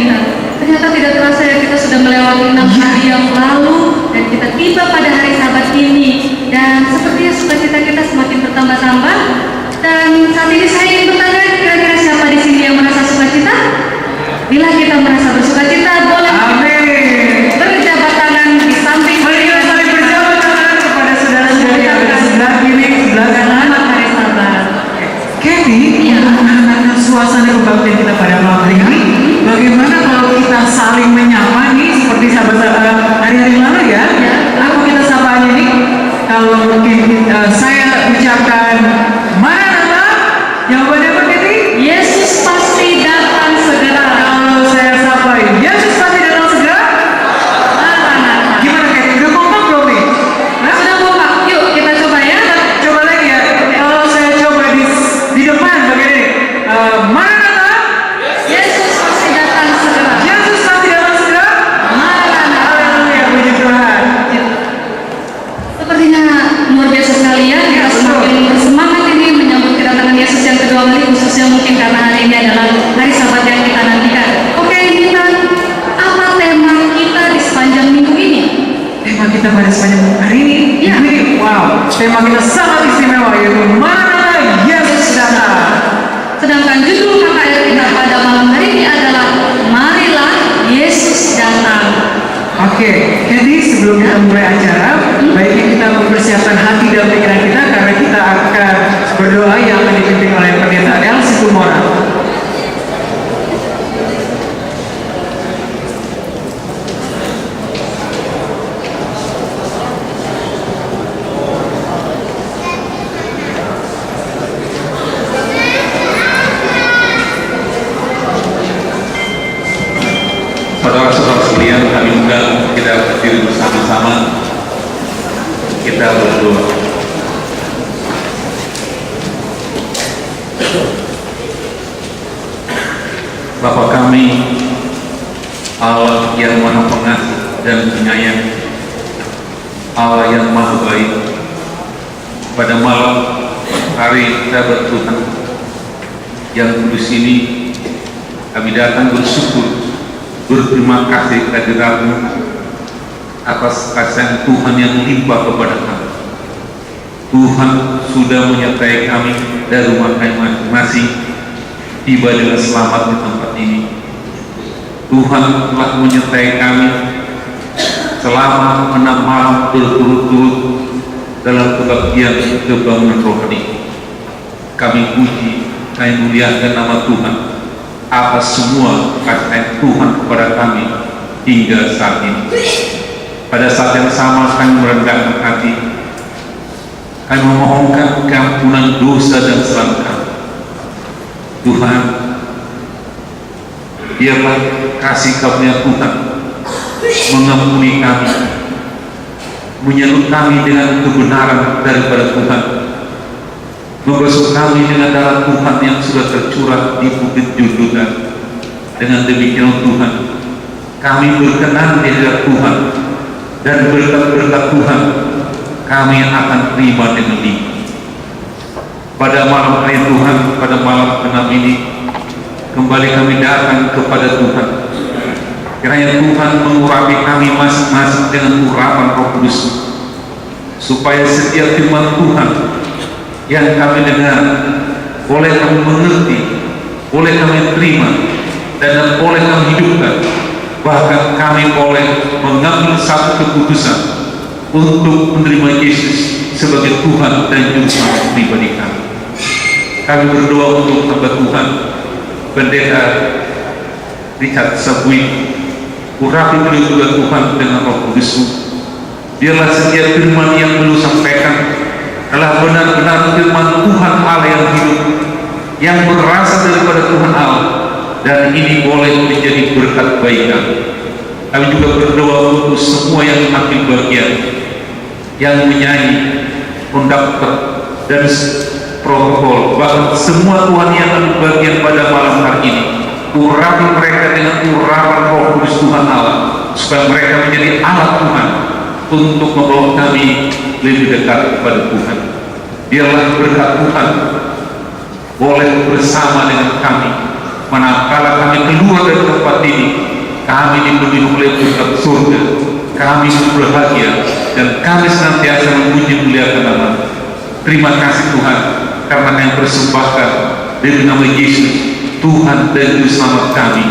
kita. Ternyata tidak terasa ya, kita sudah melewati 6 hari yang lalu dan kita tiba pada hari Sabat ini. Dan sepertinya sukacita kita semakin bertambah-tambah. Dan saat ini saya ingin bertanya, kira-kira siapa di sini yang merasa sukacita? Bila kita merasa bersukacita, boleh berjabat tangan di samping. Mari kita saling berjabat tangan kepada saudara-saudara yang ada sebelah kiri, sebelah kanan. Selamat hari Sabat. Kathy, Iya. mengenai suasana kebaktian kita pada malam hari ini, bagaimana kalau kita saling menyapa nih seperti sahabat-sahabat hari-hari lalu ya? Ya. Apa kita sapanya nih? Kalau mungkin saya ucapkan Maranatha, jawabannya apa Kathy? Yesus pasti datang segera. Kalau saya sapa Yesus pasti datang segera. Maranatha. Gimana Kathy? Udah kompak belum nih? Hah? Sudah kompak, yuk kita coba ya. Coba lagi ya. Kalau saya coba di depan begini. Maranatha, Yesus pasti datang segera. Yesus pasti datang segera. Maranatha. Haleluya, puji Tuhan. Sepertinya luar biasa sekali ya, kita semakin bersemangat ini menyambut kedatangan Yesus yang kedua kali, khususnya mungkin karena hari ini adalah hari Sabat yang kita nantikan. Oke, Nita, apa tema kita di sepanjang minggu ini? Tema kita pada sepanjang hari ini, Iya. ini wow, tema kita sangat istimewa yaitu Maranatha, Yesus datang. Sedangkan judul KKR kita pada malam hari ini adalah Marilah Yesus datang. Oke, jadi sebelum kita mulai acara, baiknya kita mempersiapkan hati dan pikiran kita karena kita akan berdoa yang akan dipimpin oleh pendeta El Situmora. Saudara-saudara sekalian, kami undang kita berdiri bersama-sama, kita berdoa. Bapa kami, Allah yang Maha Pengasih dan Penyayang, Allah yang Maha Baik, pada malam hari Sabat Tuhan yang kudus ini, kami datang bersyukur, berterima kasih kehadirat-Mu atas kasih Tuhan yang melimpah kepada kami. Tuhan sudah menyertai kami dari rumah kami masing-masing, tiba dengan selamat di tempat ini. Tuhan telah menyertai kami selama 6 malam berturut-turut dalam kebaktian kebangunan rohani. Kami puji, kami muliakan nama Tuhan atas semua kasih Tuhan kepada kami hingga saat ini. Pada saat yang sama kami merendahkan hati, kami memohonkan keampunan dosa dan kesalahan kami. Tuhan, biarlah kasih karunia Tuhan mengampuni kami, menyerut kami dengan kebenaran daripada Tuhan, membasuh kami dengan darah Tuhan yang sudah tercurah di bukit Jordan. Dengan demikian Tuhan, kami berkenan di hadirat Tuhan, dan berkat-berkat Tuhan kami akan terima dengan limpah. Pada malam hari Tuhan, pada malam ke-6 ini, kembali kami datang kepada Tuhan. Kiranya Tuhan mengurapi kami masing-masing dengan urapan Roh Kudus, supaya setiap firman Tuhan yang kami dengar boleh kami mengerti, boleh kami terima, dan boleh kami hidupkan. Bahkan kami boleh mengambil satu keputusan untuk menerima Yesus sebagai Tuhan dan Juru Selamat pribadi kami. Kami berdoa untuk hamba Tuhan Pendeta Richard Sabuin, urapi beliau Tuhan dengan Roh Kudus-Mu. Biarlah setiap firman yang beliau sampaikan adalah benar-benar firman Tuhan Allah yang hidup, yang berasal daripada Tuhan Allah, dan ini boleh menjadi berkat bagi kami. Kami juga berdoa untuk semua yang mengambil bagian, yang menyanyi, konduktor, dan protokol, bahkan semua Tuhan yang ambil bagian pada malam hari ini. Urapi mereka dengan urapan Roh Kudus Tuhan Allah, supaya mereka menjadi alat Tuhan untuk membawa kami lebih dekat kepada Tuhan. Biarlah berkat Tuhan boleh bersama dengan kami manakala kami keluar dari tempat ini, kami dipenuhi oleh berkat surga, kami berbahagia, dan kami senantiasa memuji muliakan nama. Terima kasih Tuhan, karena kami persembahkan demi nama Yesus, Tuhan dan Juru Selamat kami.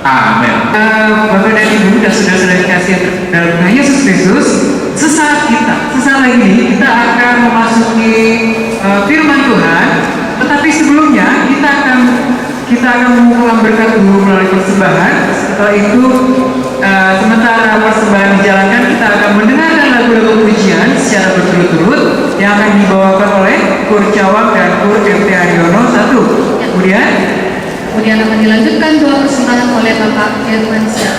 Amin. Bapak dan Ibu dan saudara-saudara dikasih dalam Tuhan Yesus Kristus, sesaat lagi kita akan memasuki firman Tuhan. Tetapi sebelumnya kita akan mengumpulkan berkat dulu melalui persembahan. Setelah itu sementara persembahan dijalankan, kita akan mendengarkan lagu-lagu pujian secara berturut-turut yang akan dibawakan oleh Kur Cawang dan Kur MT Haryono 1. Kemudian akan dilanjutkan doa persembahan oleh Bapak Irwan Syah.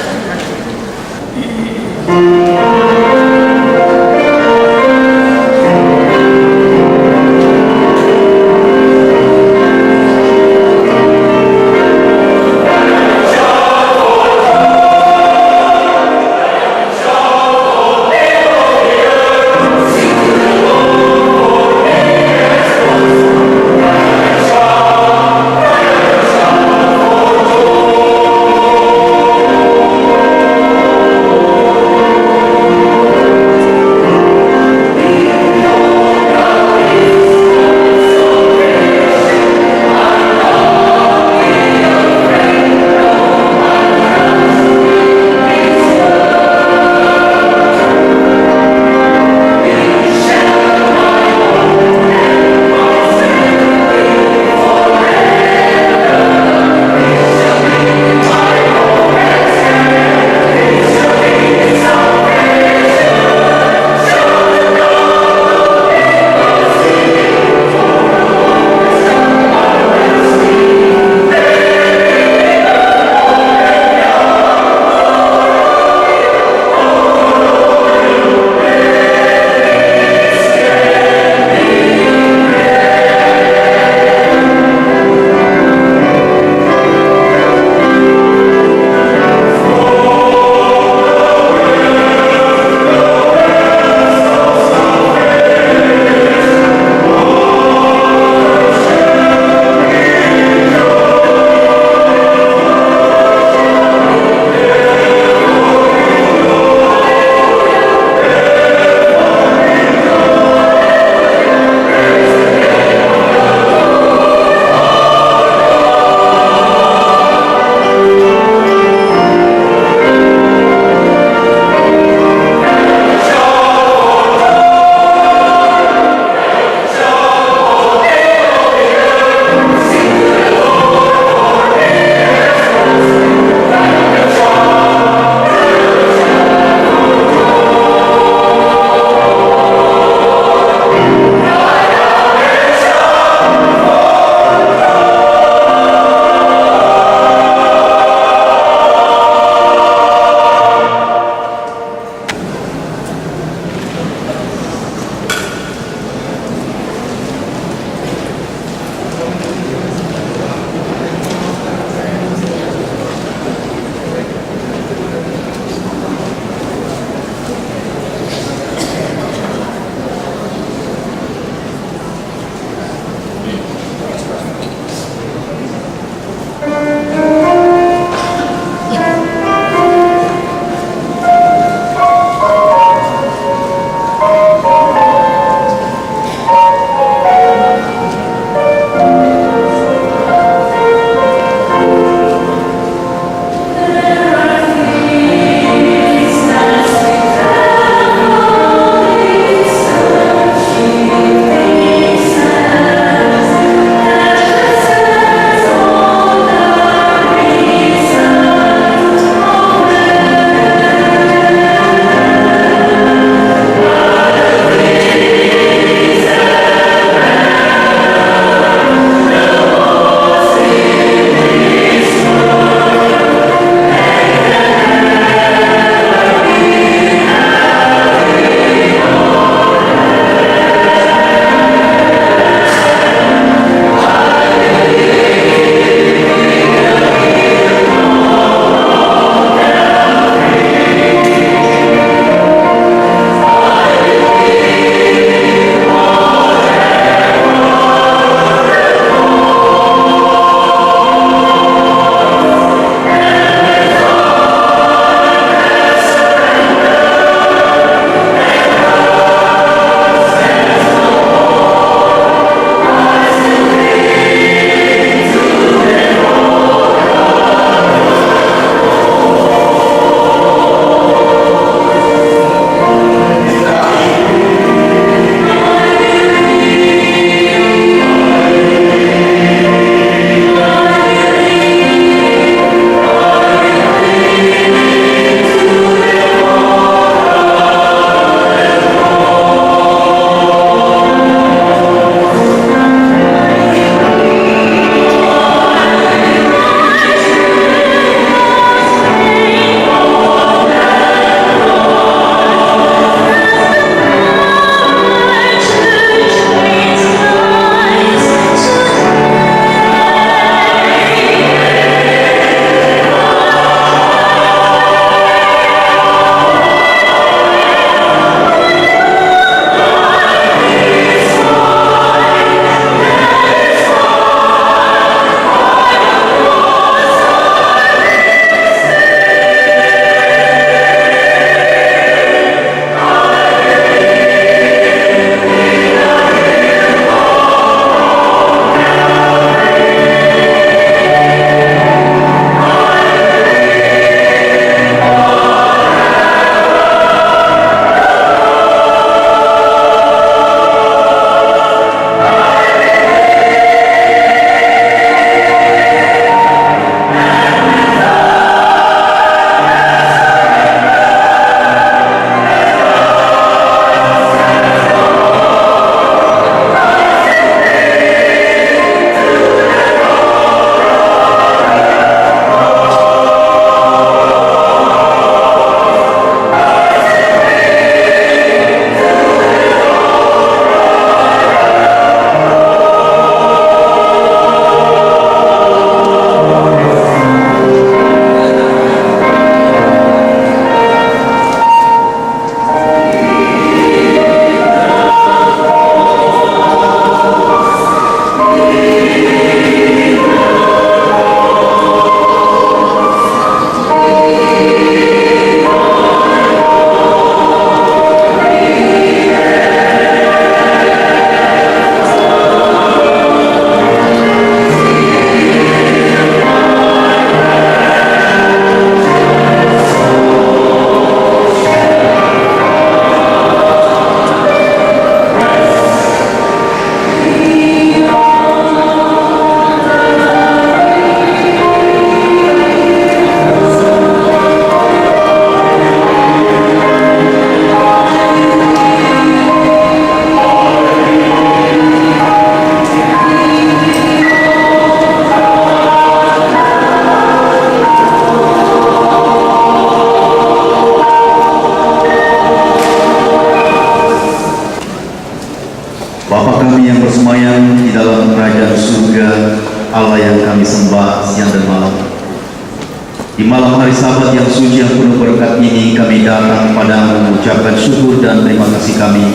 syukur dan terima kasih kami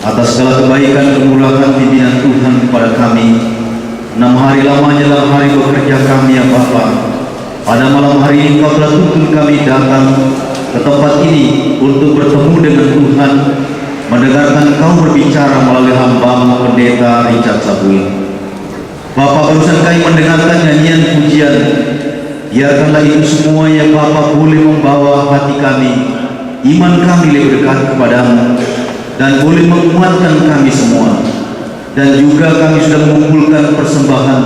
atas segala kebaikan kemurahan pimpinan Tuhan kepada kami. 6 hari lamanya dalam hari bekerja kami ya Bapa. Pada malam hari ini Kau telah tuntun kami datang ke tempat ini untuk bertemu dengan Tuhan, mendengarkan Kau berbicara melalui hamba-Mu Pendeta Richard Sabuin. Bapa, barusan kami mendengarkan nyanyian pujian. Biarkanlah itu semua ya Bapa boleh membawa hati kami, iman kami lebih dekat kepadamu, dan boleh menguatkan kami semua. Dan juga kami sudah mengumpulkan persembahan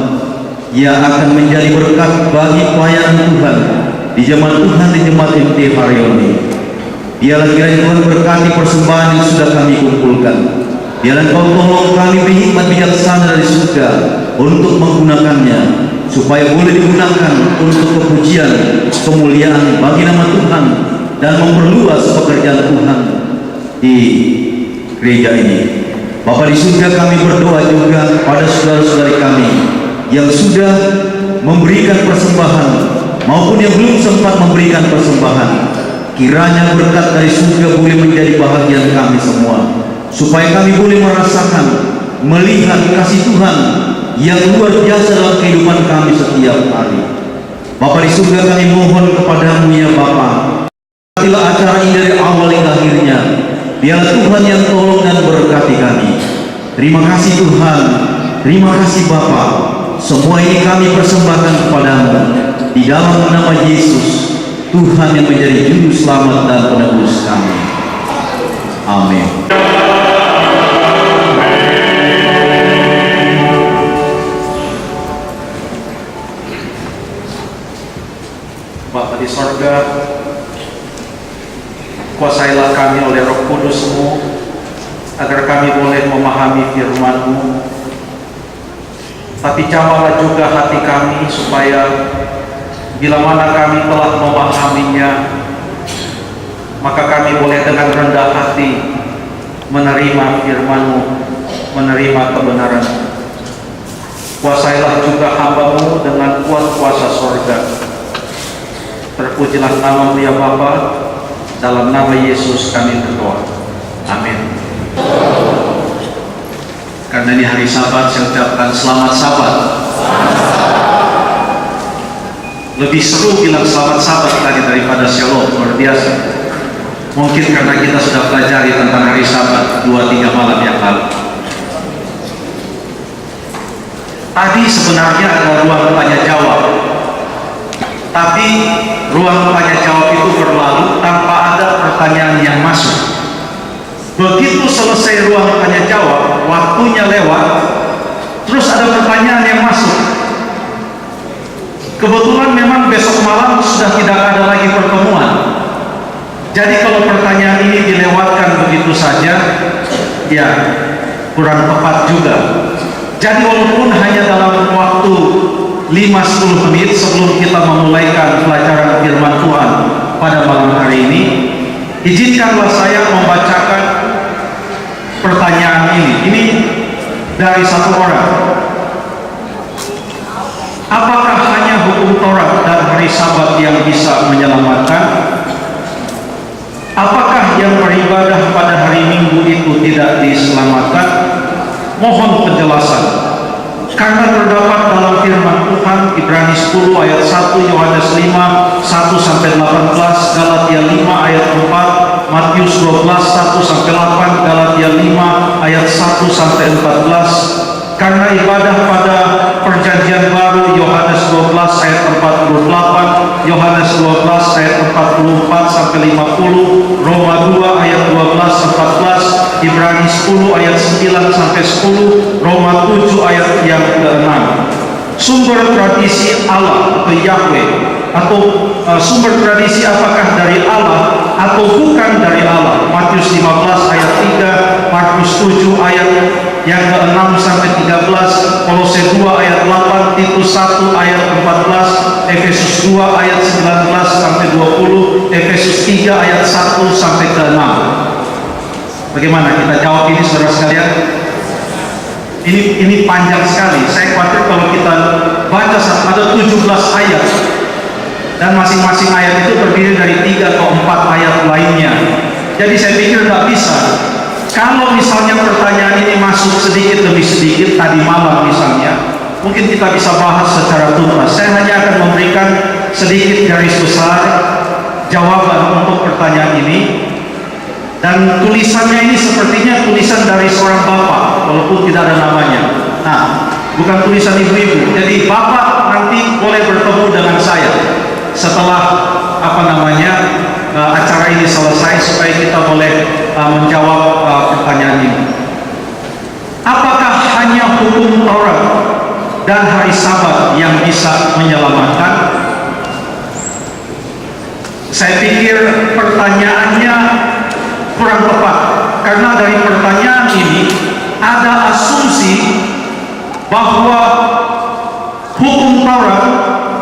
yang akan menjadi berkat bagi pelayanan Tuhan di zaman Tuhan di Jemaat MT Haryono. Biarlah kiranya Tuhan berkati persembahan yang sudah kami kumpulkan. Biarlah Kau tolong kami beri hikmat bijaksana dari surga untuk menggunakannya, supaya boleh digunakan untuk kepujian, kemuliaan bagi nama Tuhan, dan memperluas pekerjaan Tuhan di gereja ini. Bapa di surga, kami berdoa juga pada saudara-saudari kami yang sudah memberikan persembahan maupun yang belum sempat memberikan persembahan. Kiranya berkat dari surga boleh menjadi bahagian kami semua, supaya kami boleh merasakan, melihat kasih Tuhan yang luar biasa dalam kehidupan kami setiap hari. Bapa di surga, kami mohon kepadamu ya Bapa, berkatilah acara ini dari awal hingga akhirnya. Biarlah Tuhan yang tolong dan berkati kami. Terima kasih Tuhan, terima kasih Bapa. Semua ini kami persembahkan kepadamu di dalam nama Yesus, Tuhan yang menjadi juru selamat dan penebus kami. Amin. Bapa di sorga, kuasailah kami oleh Roh Kudus-Mu, agar kami boleh memahami firman-Mu. Tapi jamalah juga hati kami, supaya bila mana kami telah memahaminya, maka kami boleh dengan rendah hati menerima firman-Mu, menerima kebenaran. Kuasailah juga hamba-Mu dengan kuat kuasa sorga. Terpujilah nama-Mu ya Bapa. Dalam nama Yesus kami berdoa. Amin. Karena ini hari Sabat, saya ucapkan selamat Sabat. Lebih seru bilang selamat Sabat tadi daripada Shalom, luar biasa. Mungkin karena kita sudah pelajari tentang hari Sabat 2-3 malam yang lalu. Tadi sebenarnya ada ruang tanya jawab, tapi ruang tanya jawab itu berlalu tanpa ada pertanyaan yang masuk. Begitu selesai ruang tanya jawab, waktunya lewat, terus ada pertanyaan yang masuk. Kebetulan memang besok malam sudah tidak ada lagi pertemuan. Jadi kalau pertanyaan ini dilewatkan begitu saja, ya kurang tepat juga. Jadi walaupun hanya dalam waktu 5-10 menit sebelum kita memulaikan pelajaran firman Tuhan pada malam hari ini, izinkanlah saya membacakan pertanyaan ini. Ini dari satu orang. Apakah hanya hukum Taurat dan hari Sabat yang bisa menyelamatkan? Apakah yang beribadah pada hari Minggu itu tidak diselamatkan? Mohon penjelasan. Karena terdapat dalam firman Tuhan Ibrani 10 ayat 1, Yohanes 5 1-18, Galatia 5 ayat 4, Matius 12 1-8, Galatia 5 ayat 1-14. Karena ibadah pada perjanjian baru Yohanes 12 ayat 48, Yohanes 12 ayat 44-50, Roma 2 ayat 12-14, Ibrani 10 ayat 9-10, Roma 7 ayat yang ke-6. Sumber tradisi Allah atau Yahweh, atau sumber tradisi apakah dari Allah atau bukan dari Allah? Matius 15 ayat 3, Markus 7 ayat yang ke-6-13, Kolose 2 ayat 8, Titus 1 ayat 14, Efesus 2 ayat 19-20, Efesus 3 ayat 1-6. Bagaimana kita jawab ini, saudara sekalian? Ini panjang sekali. Saya khawatir kalau kita baca ada 17 ayat, dan masing-masing ayat itu terdiri dari 3 atau 4 ayat lainnya. Jadi Jadi saya pikir tidak bisa. Kalau misalnya pertanyaan ini masuk sedikit demi sedikit tadi malam misalnya, mungkin kita bisa bahas secara tuntas. Saya hanya akan memberikan sedikit garis besar jawaban untuk pertanyaan ini. Dan tulisannya ini sepertinya tulisan dari seorang bapak, walaupun tidak ada namanya. Nah, bukan tulisan ibu-ibu. Jadi bapak nanti boleh bertemu dengan saya setelah acara ini selesai, supaya kita boleh menjawab pertanyaan ini. Apakah hanya hukum Taurat dan hari Sabat yang bisa menyelamatkan? Saya pikir pertanyaannya kurang tepat, karena dari pertanyaan ini ada asumsi bahwa hukum Taurat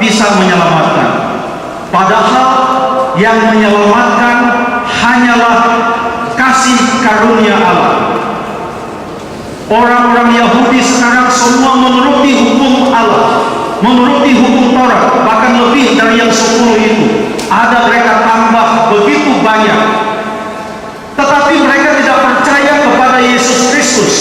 bisa menyelamatkan, padahal yang menyelamatkan hanyalah kasih karunia Allah. Orang-orang Yahudi sekarang semua menuruti hukum Allah, menuruti hukum Taurat, bahkan lebih dari yang 10 itu. Ada mereka tambah begitu banyak. Tetapi mereka tidak percaya kepada Yesus Kristus.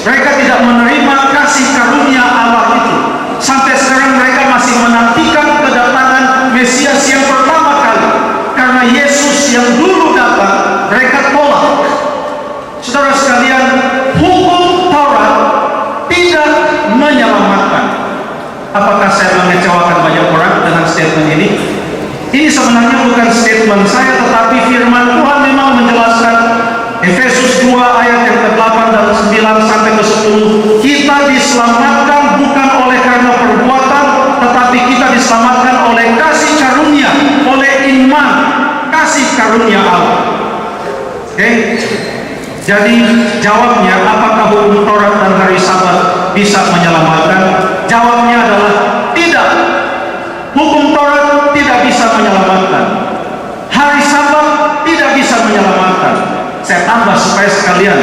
Mereka tidak menerima kasih karunia Allah itu. Sampai sekarang mereka masih menantikan kedatangan Mesias yang pertama kali. Karena Yesus yang dulu datang, mereka tolak. Saudara sekalian, hukum Taurat tidak menyelamatkan. Apakah saya mengecewakan banyak orang dengan statement ini? Ini sebenarnya bukan statement saya, tetapi firman Tuhan memang menjelaskan. Efesus 2 ayat yang ke-8 dan 9 sampai ke-10, kita diselamatkan bukan oleh karena perbuatan, tetapi kita diselamatkan oleh kasih karunia, oleh iman, kasih karunia Allah. Oke? Jadi jawabnya, apakah hukum Taurat dan hari Sabat bisa menyelamatkan? Jawabnya adalah tidak. Hukum Taurat tidak bisa menyelamatkan. Hari Sabat tidak bisa menyelamatkan. Saya tambah supaya sekalian,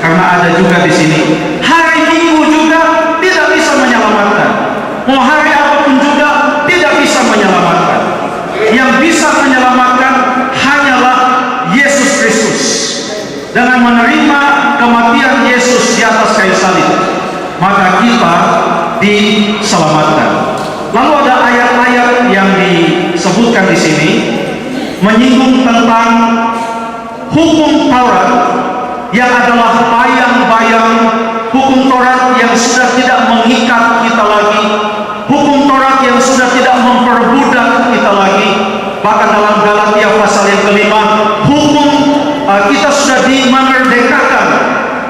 karena ada juga di sini. Hari Minggu juga tidak bisa menyelamatkan. Mau hari apapun juga tidak bisa menyelamatkan. Yang bisa menyelamatkan hanyalah Yesus Kristus. Dengan menerima kematian Yesus di atas kayu salib, maka kita diselamatkan. Lalu ada ayat-ayat yang disebutkan di sini menyinggung tentang hukum Taurat yang adalah bayang-bayang hukum Taurat yang sudah tidak mengikat kita lagi, hukum Taurat yang sudah tidak memperbudak kita lagi. Bahkan dalam Galatia pasal yang ke-5, hukum kita sudah dimerdekakan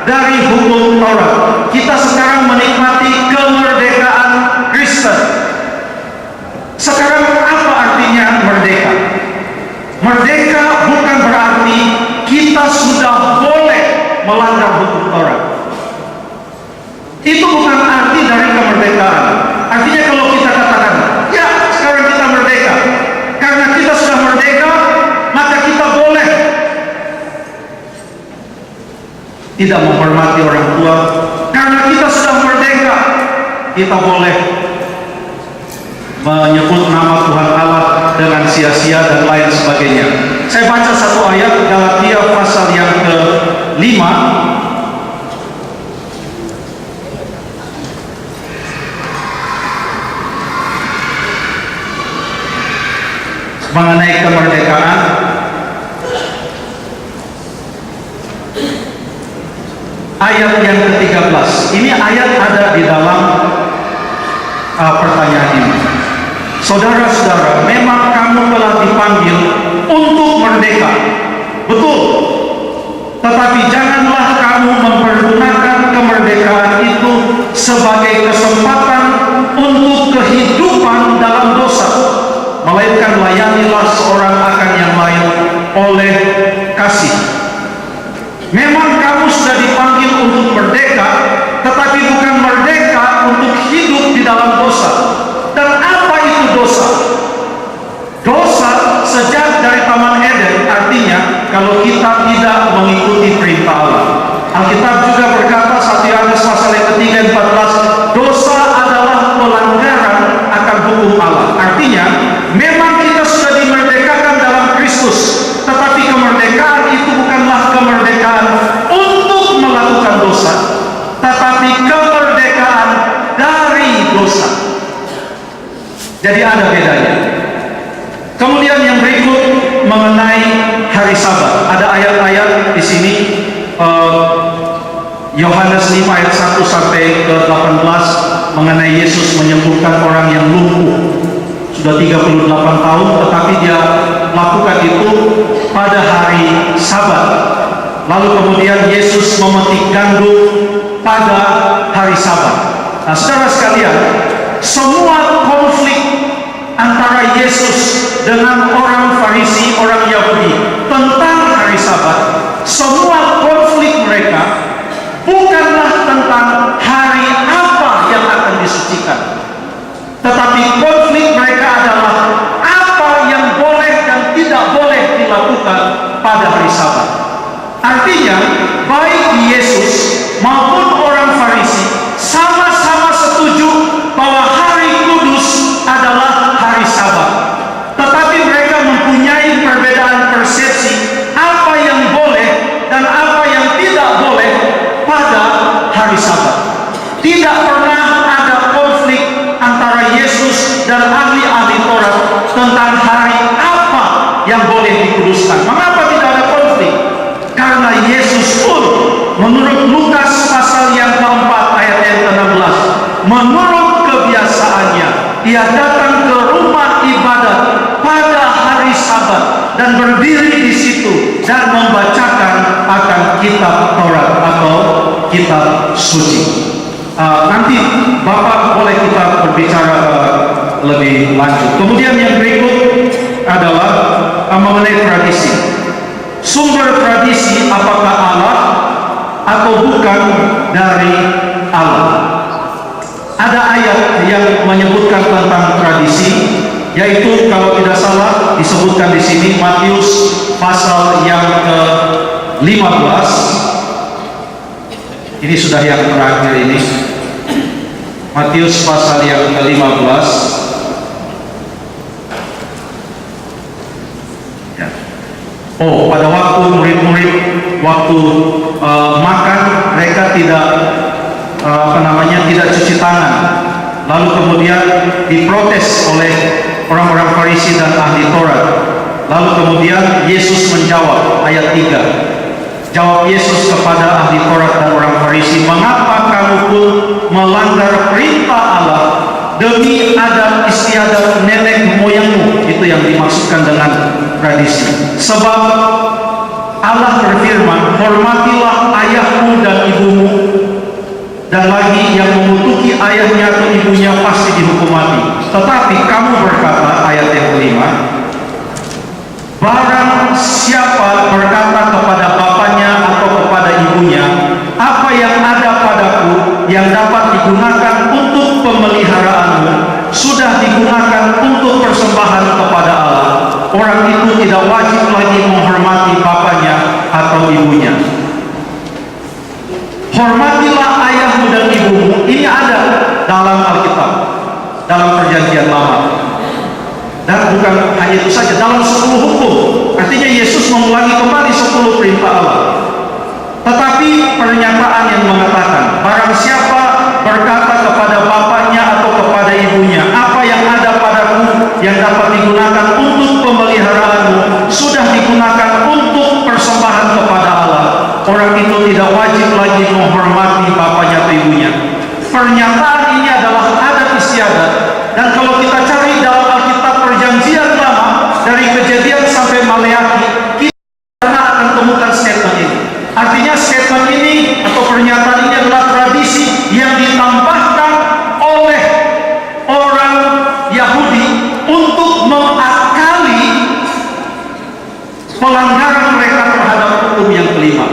dari hukum Taurat. Kita sekarang menikmati kemerdekaan Kristen. Sekarang apa artinya merdeka? Merdeka bukan berarti kita sudah boleh melanggar hukum Taurat. Itu bukan arti dari kemerdekaan. Artinya kalau kita katakan, ya sekarang kita merdeka, karena kita sudah merdeka, maka kita boleh tidak menghormati orang tua. Karena kita sudah merdeka, kita boleh menyebut nama Tuhan Allah dengan sia-sia dan lain sebagainya. Saya baca satu ayat Galatia pasal yang ke-5 mengenai kemerdekaan. Ayat yang ke-13. Ini ayat ada di dalam pertanyaan ini. Saudara-saudara, memang kamu telah dipanggil untuk merdeka. Betul. Tetapi janganlah kamu mempergunakan kemerdekaan itu sebagai kesempatan untuk kehidupan dalam dosa, melainkan layanilah seorang akan yang lain oleh kasih. Memang kamu sudah dipanggil untuk merdeka, tetapi bukan merdeka untuk hidup di dalam dosa. Dan apa itu dosa? Dosa sejak dari Taman Eden artinya kalau kita tidak mengikuti perintah Allah. Alkitab juga berkata 1 Yohanes pasal yang ke-3 14, dosa adalah pelanggaran akan hukum Allah. Artinya memang kita sudah dimerdekakan dalam Kristus, tetapi kemerdekaan itu bukan mengenai hari Sabat. Ada ayat-ayat di sini, Yohanes 5 ayat 1 sampai ke 18 mengenai Yesus menyembuhkan orang yang lumpuh sudah 38 tahun, tetapi dia lakukan itu pada hari Sabat. Lalu kemudian Yesus memetik gandum pada hari Sabat. Nah, saudara sekalian, semua konflik antara Yesus dengan orang Farisi, orang Yahudi tentang hari Sabat, semua konflik mereka bukanlah tentang hari apa yang akan disucikan, tetapi konflik mereka adalah apa yang boleh dan tidak boleh dilakukan pada hari Sabat. Artinya, baik Yesus maupun orang Farisi sama-sama setuju bahwa hari kudus adalah hari Sabat. Tetapi mereka mempunyai perbedaan persepsi apa yang boleh dan apa yang tidak boleh pada hari Sabat. Tidak pernah ada konflik antara Yesus dan ahli-ahli Taurat tentang hari apa yang boleh dikuduskan. Mengapa tidak ada konflik? Karena Yesus pun menurut Lukas pasal yang keempat ayat yang ke-16, menurut kebiasaannya ia datang ke rumah ibadat pada hari Sabat dan berdiri di situ dan membacakan akan kitab Taurat atau kitab suci. Nanti Bapak boleh kita berbicara lebih lanjut. Kemudian yang berikut adalah mengenai tradisi. Sumber tradisi apakah Allah atau bukan dari Allah? Ada ayat yang menyebutkan tentang tradisi, yaitu kalau tidak salah disebutkan di sini Matius pasal yang ke-15. Ini sudah yang terakhir ini. Matius pasal yang ke-15. Ya. Oh, pada waktu murid-murid waktu makan mereka tidak tidak cuci tangan. Lalu kemudian diprotes oleh orang-orang Farisi dan ahli Taurat. Lalu kemudian Yesus menjawab, ayat 3. Jawab Yesus kepada ahli Taurat dan orang Farisi, "Mengapa kamu pun melanggar perintah Allah demi adat istiadat nenek moyangmu?" Itu yang dimaksudkan dengan tradisi. Sebab Allah berfirman, "Hormatilah ayahmu dan ibumu," dan lagi yang mengutuki ayahnya atau ibunya pasti dihukum mati. Tetapi kamu berkata, ayat yang kelima, "Barang siapa berkata kepada bapaknya atau kepada ibunya, apa yang ada padaku yang dapat digunakan untuk pemeliharaanmu sudah digunakan untuk persembahan kepada Allah, orang itu tidak wajib lagi menghormati bapaknya atau ibunya." Hormatilah ayahmu dan ibumu, ini ada dalam Alkitab, dalam Perjanjian Lama. Dan bukan hanya itu saja, dalam 10 hukum. Artinya Yesus mengulangi kembali 10 perintah Allah. Tetapi pernyataan yang mengatakan, barang siapa berkata kepada bapaknya atau kepada ibunya, apa yang ada padaku yang dapat digunakan untuk pemeliharaanmu sudah digunakan untuk persembahan kepada Allah, orang itu tidak wajib lagi menghormati bapaknya atau ibunya. Pernyataan ini adalah adat istiadat, dan kalau kita cari dalam Alkitab Perjanjian Lama dari Kejadian sampai Maleakhi, kita akan temukan statement ini. Artinya statement ini atau pernyataan ini adalah tradisi yang ditambahkan oleh orang Yahudi untuk mengakali pelanggaran mereka terhadap hukum yang kelima.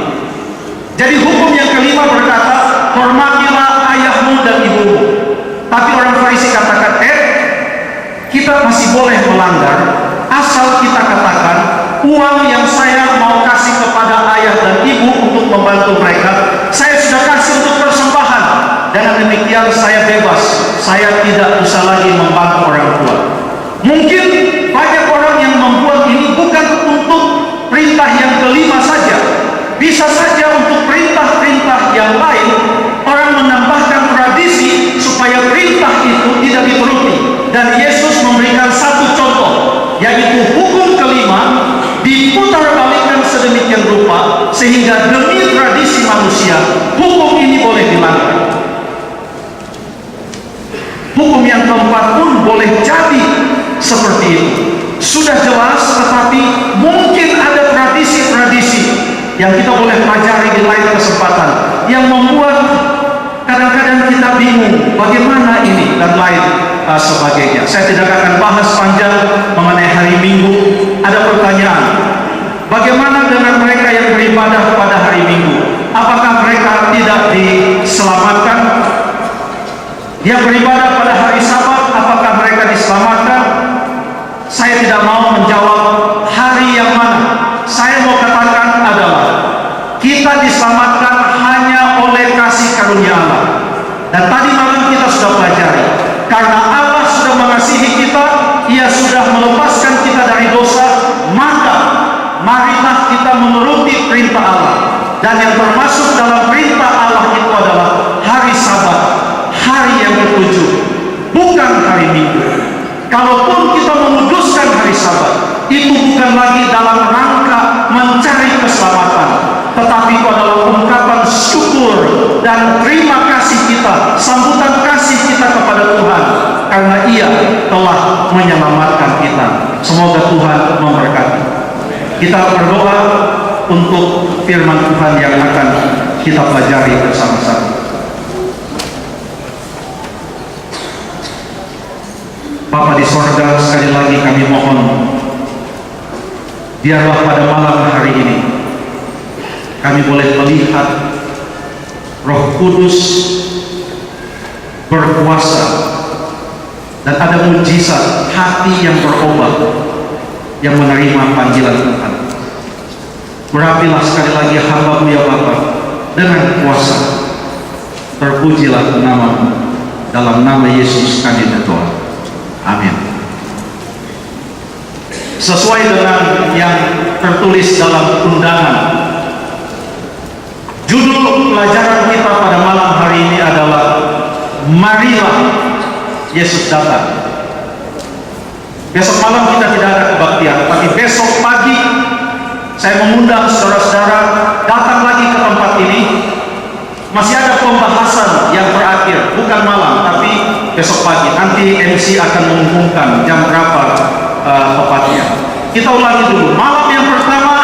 Jadi hukum yang kelima berkata, hormatilah ayahmu dan ibumu. Tapi orang Farisi katakan, kita masih boleh melanggar asal kita katakan uang yang saya mau kasih kepada ayah dan ibu untuk membantu mereka, saya sudah kasih untuk persembahan. Dengan demikian saya bebas, saya tidak usah lagi membantu orang tua. Mungkin banyak orang yang membuat ini bukan untuk perintah yang kelima saja, bisa saja untuk perintah-perintah yang lain. Orang menambahkan tradisi supaya perintah itu tidak dituruti. Dan Yesus memberikan satu contoh, yaitu hukum kelima sedemikian rupa sehingga demi tradisi manusia hukum ini boleh dilanggar. Hukum yang keempat pun boleh jadi seperti itu. Sudah jelas, tetapi mungkin ada tradisi-tradisi yang kita boleh pelajari di lain kesempatan yang membuat kadang-kadang kita bingung bagaimana ini dan lain sebagainya. Saya tidak akan bahas panjang mengenai hari Minggu. Ada pertanyaan, bagaimana dengan mereka yang beribadah pada hari Minggu? Apakah mereka tidak diselamatkan? Yang beribadah pada hari Sabat, apakah mereka diselamatkan? Saya tidak mau menjawab hari yang mana. Saya mau katakan adalah kita diselamatkan hanya oleh kasih karunia Allah. Dan tadi malam kita sudah pelajari, karena Allah sudah mengasihi kita, Ia sudah melepaskan kita dari dosa, maka marilah kita menuruti perintah Allah. Dan yang termasuk dalam perintah Allah itu adalah hari Sabat, hari yang ketujuh, bukan hari Minggu. Kalaupun kita menguduskan hari Sabat, itu bukan lagi dalam rangka mencari keselamatan, tetapi itu adalah ungkapan syukur dan terima kasih kita, sambutan kasih kita kepada Tuhan, karena Ia telah menyelamatkan kita. Semoga Tuhan memberkati. Kita berdoa untuk firman Tuhan yang akan kita pelajari bersama-sama. Bapa di sorga, sekali lagi kami mohon, biarlah pada malam hari ini kami boleh melihat Roh Kudus berkuasa dan ada mujizat hati yang berubah yang menerima panggilan Tuhan. Berapilah sekali lagi hamba-Mu ya Bapa dengan kuasa. Terpujilah nama-Mu, dalam nama Yesus kami berdoa. Amin. Sesuai dengan yang tertulis dalam undangan, judul pelajaran kita pada malam hari ini adalah Marilah Yesus datang. Besok malam kita tidak ada kebaktian, tapi besok pagi saya mengundang saudara-saudara datang lagi ke tempat ini. Masih ada pembahasan yang terakhir, bukan malam, tapi besok pagi. Nanti MC akan mengumumkan jam berapa tepatnya. Kita ulangi dulu. Malam yang pertama,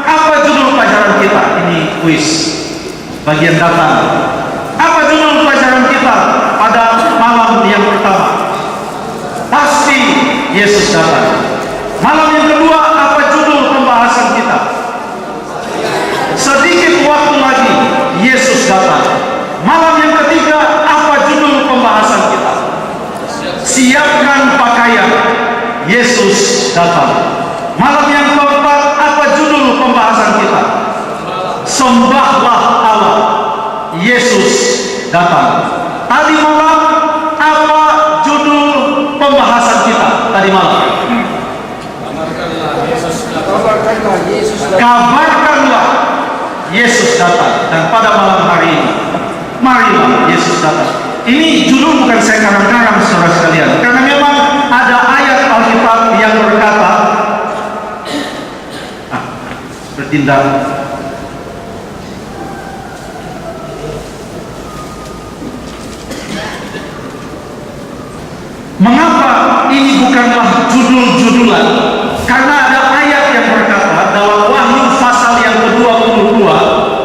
apa judul pelajaran kita? Ini kuis bagian datang. Apa judul pelajaran kita pada malam yang pertama? Pasti Yesus datang. Malam yang kedua, apa judul pembahasan kita? Sedikit waktu lagi Yesus datang. Malam yang ketiga, apa judul pembahasan kita? Siapkan pakaian, Yesus datang. Malam yang keempat, apa judul pembahasan kita? Sembahlah Allah, Yesus datang. Tadi malam, apa judul pembahasan kita? Tadi malam, kabarkanlah Yesus datang. Dan pada malam hari ini, marilah Yesus datang. Ini judul bukan saya karang-karang saudara sekalian, karena memang ada ayat Alkitab yang berkata, bertindak. Mengapa ini bukanlah judul-judulan? Karena ada ayat yang berkata dalam Wahyu pasal yang ke-22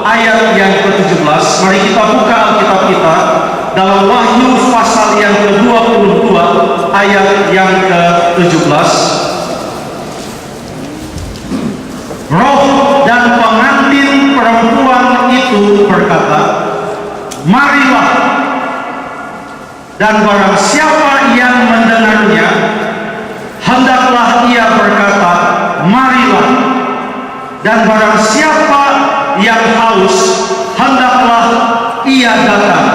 ayat yang ke-17. Mari kita buka Alkitab kita dalam Wahyu pasal yang ke-22 ayat yang ke-17. Roh dan pengantin perempuan itu berkata, marilah. Dan barang siapa yang mendengarnya, hendaklah ia berkata, marilah. Dan barang siapa yang haus, hendaklah ia datang.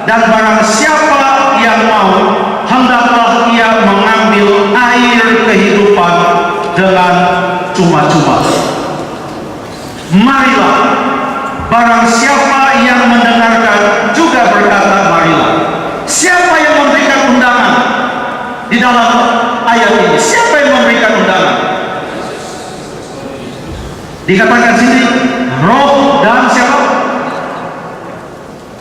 Dan barang siapa yang mau, hendaklah ia mengambil air kehidupan dengan cuma-cuma. Marilah. Barang siapa yang mendengarkan juga berkata, marilah. Siapa yang memberikan undangan di dalam ayat ini? Siapa yang memberikan undangan? Dikatakan sini roh dan siapa?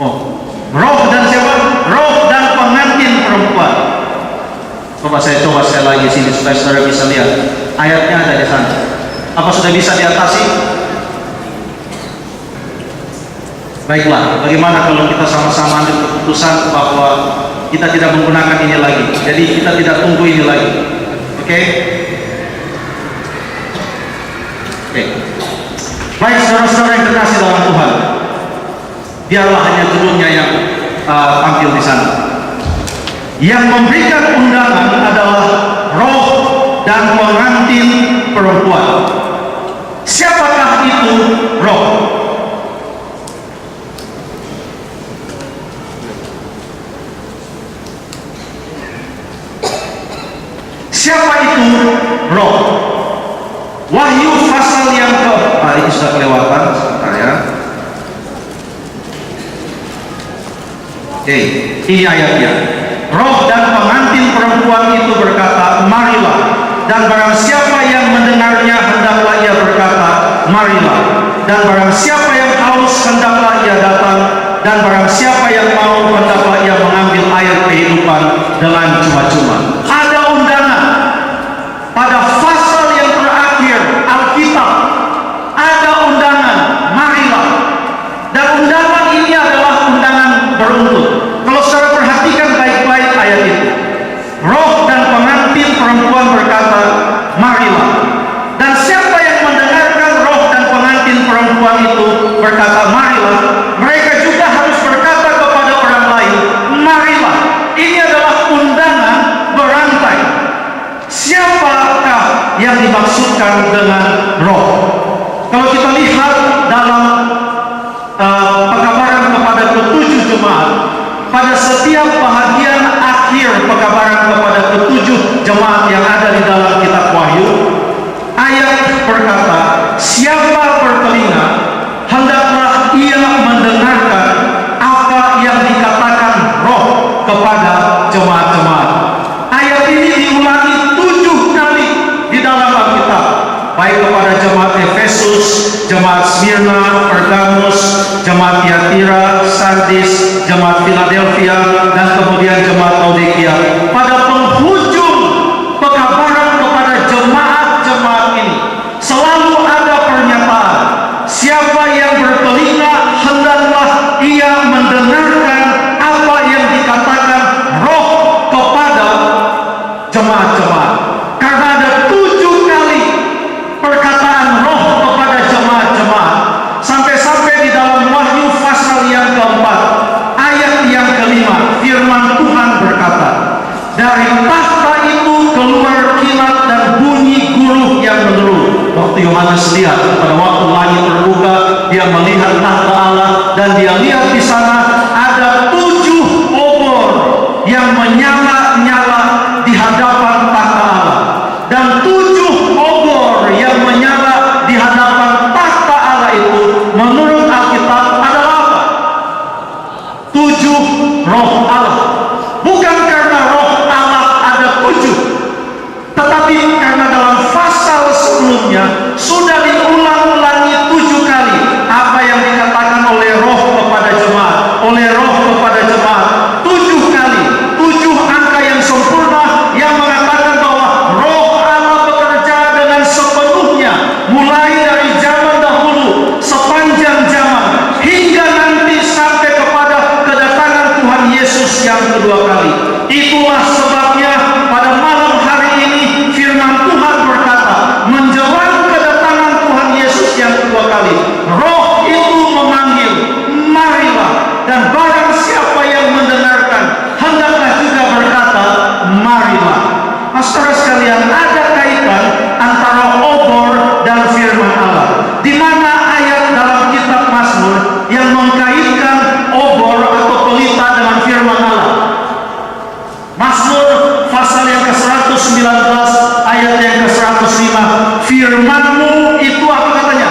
Oh, roh dan siapa? Roh dan pengantin perempuan. Coba saya lagi sini supaya saudara bisa lihat. Ayatnya ada di sana. Apa sudah bisa diatasi? Baiklah, bagaimana kalau kita sama-sama ambil keputusan bahwa kita tidak menggunakan ini lagi. Jadi kita tidak tunggu ini lagi. Oke? Oke. Baik saudara-saudara yang terkasih dalam Tuhan, biarlah hanya judulnya yang tampil di sana. Yang memberikan undangan adalah roh dan pengantin perempuan. Siapakah itu roh? Siapa itu roh? Wahyu pasal yang ini sudah kelewatan, sebentar ya. Oke, ini ayatnya. Roh dan pengantin perempuan itu berkata, marilah. Dan barang siapa yang mendengarnya, hendaklah ia berkata, marilah. Dan barang siapa yang haus, hendaklah ia datang. Dan barang siapa yang mau, hendaklah ia mengambil air kehidupan dengan cuma-cuma. Ada undangan pada pasal yang terakhir Alkitab. Ada undangan, marilah. Dan undangan ini adalah undangan beruntun. Kalau saudara perhatikan baik-baik ayat itu, roh dan pengantin perempuan berkata, marilah. Dan siapa yang mendengarkan roh dan pengantin perempuan itu berkata, marilah, mereka juga harus berkata kepada orang lain, marilah. Ini adalah undangan berantai. Siapakah yang dimaksudkan dengan roh? Kalau kita lihat dalam pekabaran kepada ketujuh jemaat, pada setiap bahagian akhir pekabaran kepada ketujuh jemaat yang ada di dalam kitab Wahyu, ayat berkata, siapa bertelinga, hendaklah ia mendengarkan apa yang dikatakan roh kepada jemaat-jemaat. Ayat ini diulangi 7 kali di dalam Alkitab, baik kepada jemaat Efesus, jemaat Smyrna, Pergamus, jemaat Tiatira, Sardis, jemaat Philadelphia, dan kemudian jemaat Laodikia. Pada penghujung pekabaran kepada jemaat-jemaat ini selalu ada pernyataan, siapa yang bertelinga hendaklah ia mendengarkan apa yang dikatakan roh kepada jemaat-jemaat. Karena ada 7 kali perkataan roh kepada jemaat-jemaat, sampai-sampai di dalam Wahyu pasal yang keempat, ayat yang kelima, firman Tuhan berkata, dari tahta itu keluar kilat dan bunyi guluh yang menderu. Waktu Yohanes lihat, pada waktu langit terbuka, dia melihat tahta Allah, dan dia lihat di sana ada 7 obor yang menyala-nyala di hadapan tahta Allah. Dan 7 obor yang menyala di hadapan tahta Allah itu menurut Alkitab adalah apa? 7 roh Allah. Bukan karena roh Allah ada 7, tetapi karena dalam pasal sebelumnya sudah diulang-ulangi 7 kali apa yang dikatakan oleh roh kepada jemaat, oleh roh kepada jemaat. 7 kali, 7 angka yang sempurna yang mengatakan bahwa roh Allah bekerja dengan sepenuhnya, mulai dari zaman dahulu sepanjang zaman hingga nanti sampai kepada kedatangan Tuhan Yesus yang kedua kali. Itulah sebabnya pada malam hari ini firman Tuhan berkata, menjelang kedatangan Tuhan Yesus yang kedua kali, roh itu memanggil, marilah. Dan barang siapa yang mendengarkan, hendaklah juga berkata, marilah. Saudara sekalian, ada kaitan antara obor dan firman Allah. Di mana ayat dalam kitab Mazmur yang mengkaitkan obor atau pelita dengan firman Allah? Mazmur pasal yang ke-119 ayat yang ke-105, firman-Mu itu apa katanya?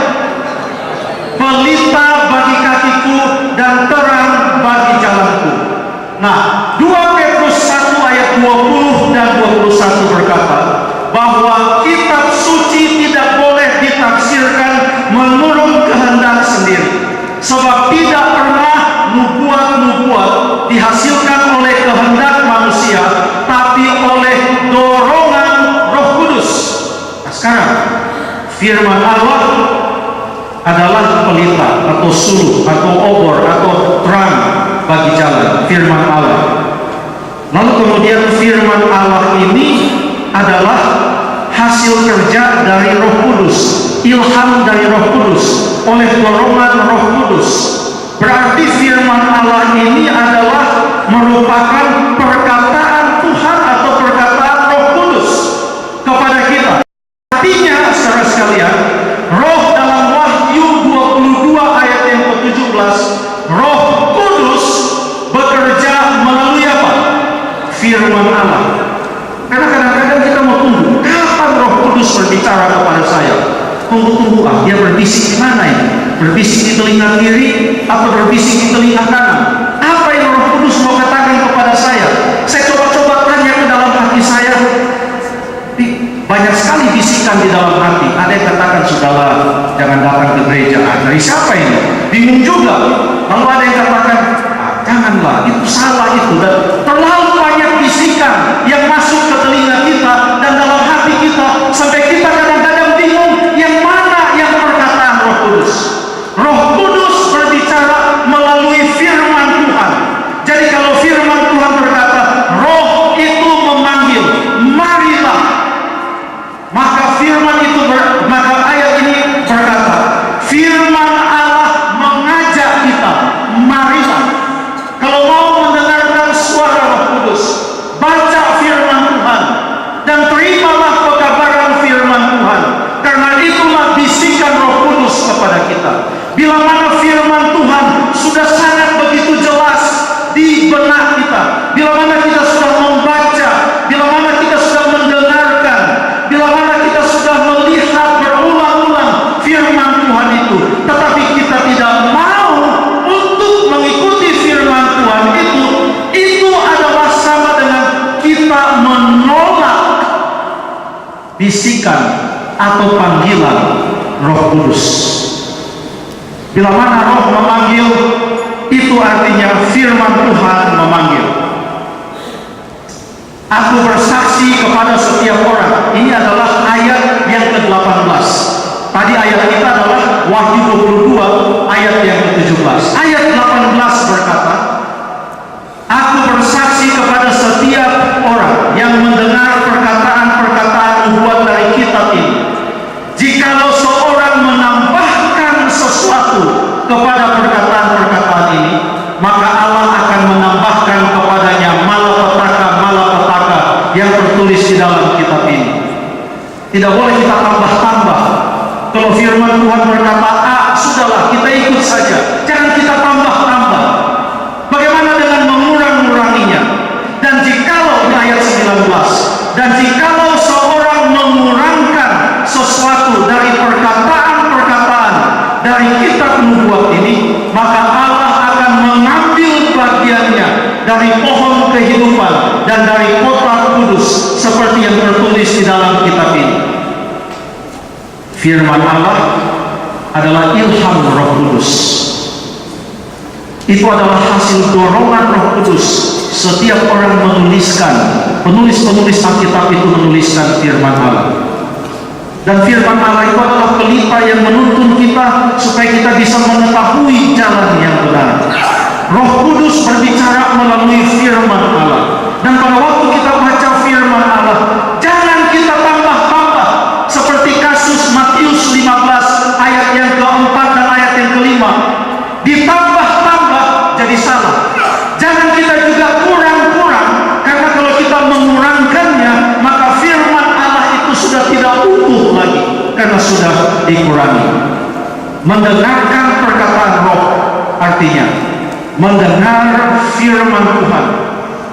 Pelita bagi kakiku dan terang bagi jalanku. Nah, 2 Petrus 1 ayat 20 dan 21 berkata bahwa kitab suci tidak boleh ditafsirkan Firman Allah adalah pelita atau suluh atau obor atau terang bagi jalan. Firman Allah. Lalu kemudian firman Allah ini adalah hasil kerja dari Roh Kudus, ilham dari Roh Kudus, oleh dorongan Roh Kudus. Berarti firman Allah ini adalah merupakan perkataan Tuhan atau perkataan Roh Kudus kepada kita. Artinya, saudara sekalian, Roh dalam Wahyu 22 ayat yang ke-17, Roh Kudus bekerja melalui apa? Firman Allah. Karena kadang-kadang kita mau tunggu, kapan Roh Kudus berbicara kepada saya? Tunggu-tunggu, dia berbisik di mana ini? Berbisik di telinga kiri atau berbisik di telinga kanan? Apa yang Roh Kudus mau katakan kepada saya? Saya coba-coba tanya ke dalam hati saya. Banyak sekali bisikan di dalam hati. Ada yang katakan, sudahlah, jangan datang ke gereja. Dari siapa ini? Bingung juga. Lalu ada yang katakan, janganlah, itu salah itu. Dan terlalu banyak bisikan yang masuk ke telinga kita dan dalam hati kita, sampai kita kadang-kadang bingung yang mana yang perkataan Roh Kudus. Roh Kudus berbicara melalui firman Tuhan. Jadi kalau firman Tuhan berkata, Roh itu memanggil, marilah. Maka firman itu maka ayat ini berkata, firman Allah mengajak kita, marilah. Kalau mau mendengarkan suara Roh Kudus, baca firman Tuhan dan terimalah pekabaran firman Tuhan. Karena itulah bisikan Roh Kudus kepada kita. Bila mana firman Tuhan sudah sangat begitu jelas di benak kita, bila mana kita sudah membaca, bila mana kita sudah mendengarkan, bila mana kita sudah melihat berulang-ulang firman Tuhan itu, tetapi kita tidak mau untuk mengikuti firman Tuhan itu adalah sama dengan kita menolak bisikan atau panggilan Roh Kudus. Bila mana Roh memanggil, itu artinya firman Tuhan memanggil. Aku bersaksi kepada setiap orang. Ini adalah ayat yang ke-18. Tadi ayat kita adalah Wahyu 22 ayat yang ke-17. Ayat 18 berkata, aku bersaksi kepada setiap orang yang mendengar perkataan-perkataan nubuat dari kitab ini. Jikalau seorang menambahkan sesuatu kepada perkataan-perkataan ini, maka Allah akan menambahkan kepadanya malapetaka yang tertulis di dalam kitab ini. Tidak boleh kita tambah-tambah. Kalau firman Tuhan berkata A, sudahlah, kita ikut saja. Jangan kita tambah-tambah. Bagaimana dengan mengurang-uranginya? Dan jikalau, ini ayat 19, dan jikalau seorang mengurangkan sesuatu dari perkataan-perkataan dari kitab nubuat ini, maka Allah akan mengambil bagiannya dari pohon kehidupan dan dari kota kudus, seperti yang tertulis di dalam kitab ini. Firman Allah adalah ilham Roh Kudus. Itu adalah hasil dorongan Roh Kudus. Setiap orang menuliskan, penulis-penulis Alkitab itu menuliskan firman Allah. Dan firman Allah itu adalah pelita yang menuntun kita supaya kita bisa mengetahui jalan yang benar. Roh Kudus berbicara melalui firman Allah. Dan pada waktu kita baca firman Allah, jangan kita tambah-tambah seperti kasus Matius 15 ayat yang keempat dan ayat yang kelima. Ditambah-tambah jadi salah. Jangan kita juga kurang-kurang, karena kalau kita mengurangkannya, maka firman Allah itu sudah tidak utuh lagi, karena sudah dikurangi. Mendengarkan perkataan Roh artinya mendengar firman Tuhan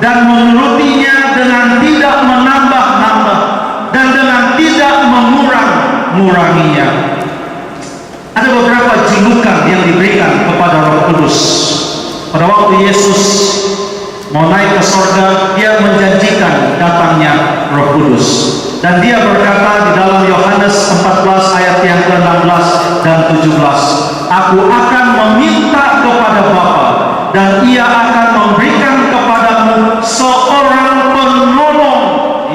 dan menurutinya dengan tidak menambah-nambah dan dengan tidak mengurang-nguranginya. Ada beberapa julukan yang diberikan kepada Roh Kudus. Pada waktu Yesus mau naik ke sorga, dia menjanjikan datangnya Roh Kudus. Dan dia berkata di dalam Yohanes 14 ayat yang ke-16 dan 17, aku akan meminta kepada Bapa, dan ia akan memberikan kepadamu seorang penolong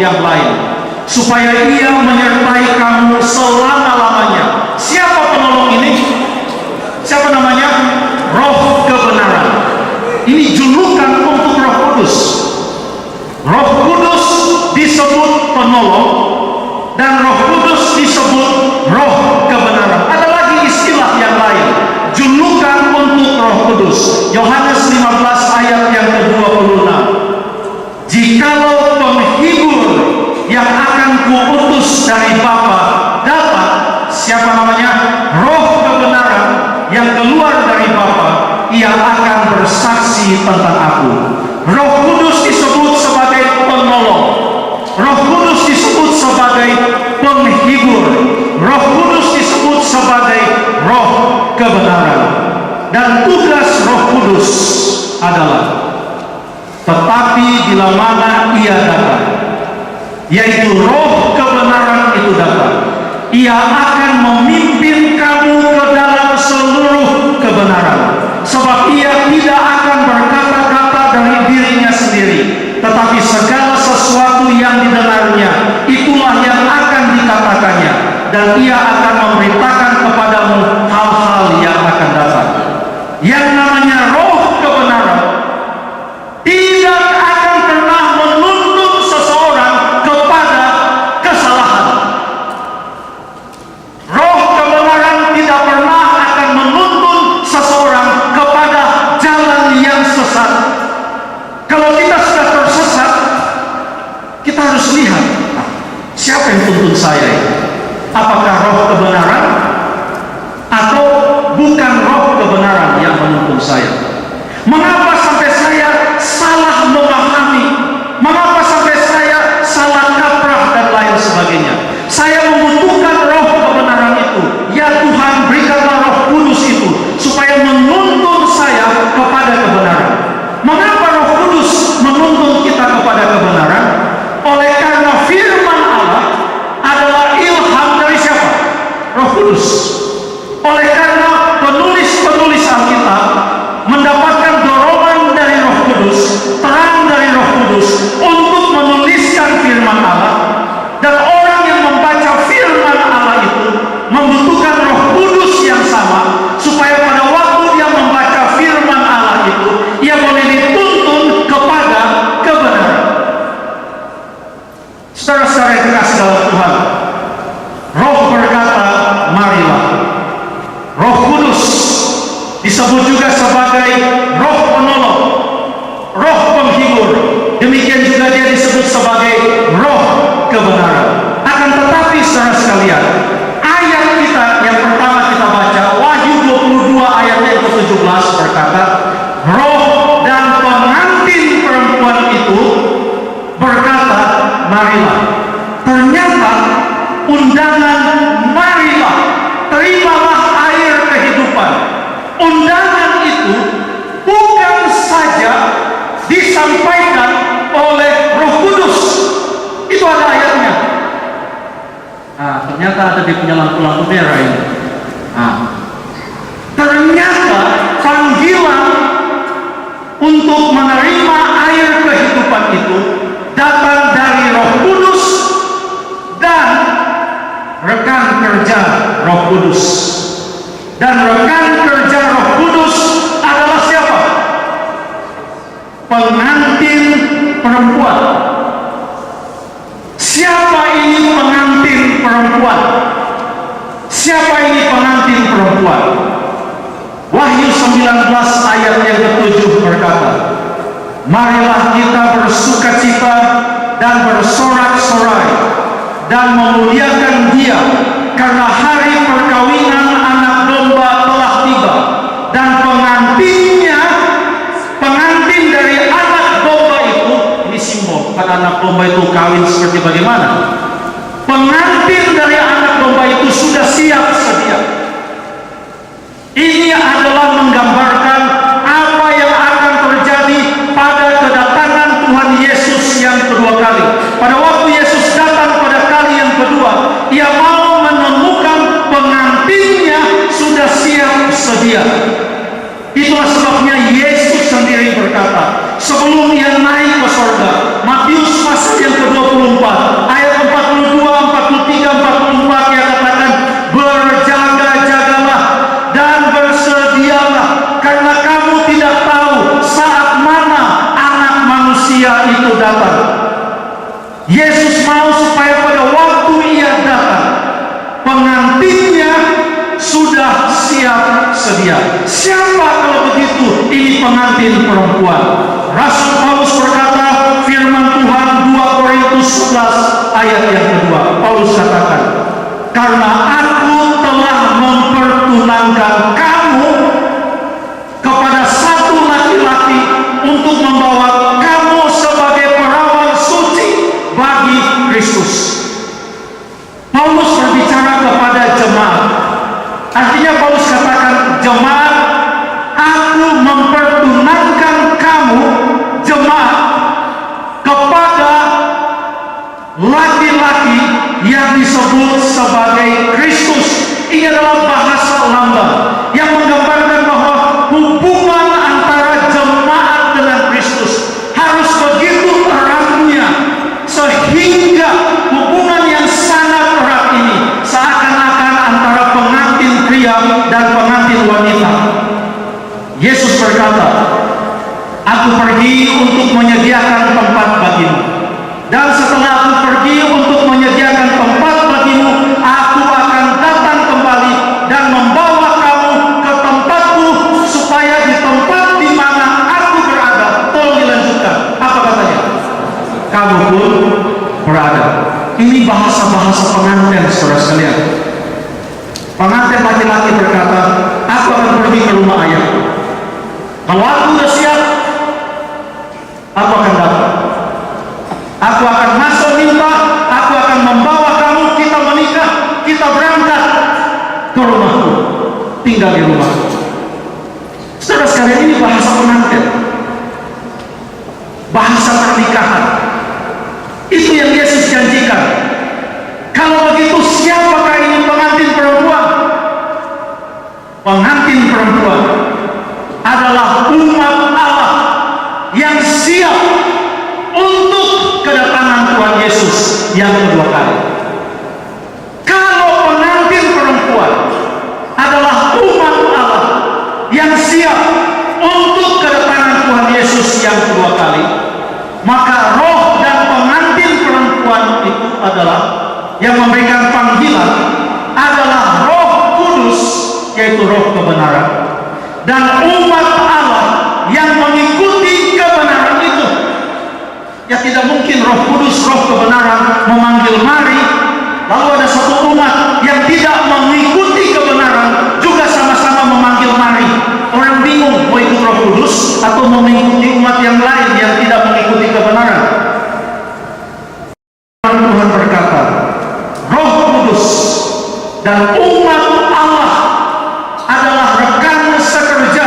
yang lain, supaya ia menyertai kamu selama-lamanya julukan untuk Roh Kudus. Roh Kudus disebut penolong dan Roh Kudus disebut Roh kebenaran. Ada lagi istilah yang lain, julukan untuk Roh Kudus. Yohanes 15 ayat yang ke-26. Jikalau penghibur yang akan kuutus dari Bapa datang, siapa namanya? Roh kebenaran yang keluar dari Bapa, ia akan bersaksi tentang aku. Roh Kudus disebut sebagai penolong, Roh Kudus disebut sebagai penghibur, Roh Kudus disebut sebagai Roh kebenaran. Dan tugas Roh Kudus adalah, tetapi bila mana ia datang, yaitu Roh kebenaran itu datang, ia akan memimpin kamu ke dalam seluruh kebenaran. Sebab ia tidak akan berkata-kata dari dirinya sendiri, tetapi segala sesuatu yang didengarnya, itulah yang akan dikatakannya, dan ia akan memberitakan kepadamu hal-hal yang akan datang. Yang namanya Roh kebenaran tidak akan pernah menuntun seseorang kepada kesalahan. Roh kebenaran tidak pernah akan menuntun seseorang kepada jalan yang sesat. Kalau kita sudah tersesat, kita harus lihat, siapa yang tuntun saya? Apakah Roh kebenaran atau bukan Roh kebenaran yang menuntun saya? Mengapa sampai saya salah memahami? Mengapa sampai saya salah kaprah dan lain sebagainya? Saya membutuhkan Roh kebenaran itu. Ya Tuhan, berikanlah Roh Kudus itu supaya menuntun saya kepada kebenaran. Mengapa Roh Kudus menuntun kita kepada kebenaran? Oleh karena firman Allah adalah ilham dari siapa? Roh Kudus. Oleh karena penulis-penulis Alkitab mendapatkan dorongan dari Roh Kudus, terang dari Roh Kudus untuk menuliskan firman Allah, dan orang yang membaca firman Allah itu membutuhkan Roh Kudus yang sama supaya pada waktu dia membaca firman Allah itu ia boleh dituntun kepada kebenaran. Saudara-saudara yang dikasihi dalam Tuhan, Roh berkata, marilah. Roh Kudus disebut juga sebagai Roh penolong, Roh penghibur. Demikian juga dia disebut sebagai Roh kebenaran. Akan tetapi saudara sekalian, ayat kita yang pertama kita baca, Wahyu 22 ayat yang ke-17 berkata, Roh dan pengantin perempuan itu berkata, marilah. Ternyata undangan marilah, terimalah air kehidupan. Undangan itu bukan saja disampaikan oleh Roh Kudus. Itu ada ayatnya. Ternyata ada di punya lampu-lampu merah ini. Ternyata panggilan untuk menerima air kehidupan itu datang dari Roh Kudus dan rekan kerja Roh Kudus. Dan rekan kerja Roh Kudus adalah siapa? Pengantin perempuan. Siapa ini pengantin perempuan? Siapa ini pengantin perempuan? Wahyu 19 ayat yang ke-7 berkata, marilah kita bersukacita dan bersorak-sorai dan memuliakan Dia, karena hari perkawinan anak domba telah tiba, dan pengantinnya, pengantin dari anak domba itu, ini simbol, pada anak domba itu kawin seperti bagaimana? Pengantin dari anak domba itu sudah siap sedia. Ini adalah menggambarkan apa yang akan terjadi pada kedatangan Tuhan Yesus yang kedua kali. Pada waktu Yesus datang pada kali yang kedua, Ia mau menemukan pengantinnya sudah siap sedia. Itulah sebabnya Yesus sendiri berkata, sebelum Ia naik ke surga, Matius pasal yang ke-24 ayat 42, 43, 44, Ia katakan, berjaga-jagalah dan bersedialah, karena kamu tidak tahu saat mana manusia. Siapa kalau begitu? Ini pengantin perempuan. Rasul Paulus berkata, firman Tuhan 2 Korintus 11 ayat yang kedua. Paulus katakan, karena aku telah mempertunangkan kamu kepada satu laki-laki untuk membawa kamu sebagai perawan suci bagi Kristus. Paulus berbicara kepada jemaat. Artinya Paulus katakan, jemaat, aku mempertunangkan kamu, jemaat, kepada laki-laki yang disebut sebagai Kristus. Ini adalah bahasa lambang yang menggambarkan bahwa hubungan antara jemaat dengan Kristus harus begitu eratnya, sehingga hubungan yang sangat erat ini seakan-akan antara pengantin pria dan pengantin wanita. Yesus berkata, aku pergi untuk menyediakan tempat bagimu, dan setelah aku pergi untuk menyediakan tempat bagimu, aku akan datang kembali dan membawa kamu ke tempatku, supaya di tempat di mana aku berada. Tolong dilanjutkan. Apa katanya? Kamu pun berada. Ini bahasa-bahasa pengantin, saudara sekalian. Pengantin laki-laki berkata, aku akan pergi ke rumah ayahku. Kalau aku sudah siap, aku akan datang. Aku akan masuk minta, aku akan membawa kamu, kita menikah, kita berangkat ke rumahku, tinggal di rumahku. Saudara sekalian, ini bahasa pengantin, bahasa pernikahan. Itu yang Yesus janjikan. Kalau begitu, siapakah ini pengantin perempuan? Pengantin perempuan adalah umat Allah yang siap untuk kedatangan Tuhan Yesus yang kedua kali. Kalau pengantin perempuan adalah umat Allah yang siap untuk kedatangan Tuhan Yesus yang kedua kali, maka roh dan pengantin perempuan itu adalah yang memberikan panggilan adalah Roh Kudus, yaitu roh kebenaran, dan umat Allah yang mengikuti kebenaran itu. Ya, tidak mungkin Roh Kudus, roh kebenaran, memanggil mari, lalu ada satu umat yang tidak mengikuti kebenaran juga sama-sama memanggil mari. Orang bingung mau ikut Roh Kudus atau mau mengikuti umat yang lain yang tidak mengikuti kebenaran. Tuhan berkata, Roh Kudus dan umat Allah adalah rekan sekerja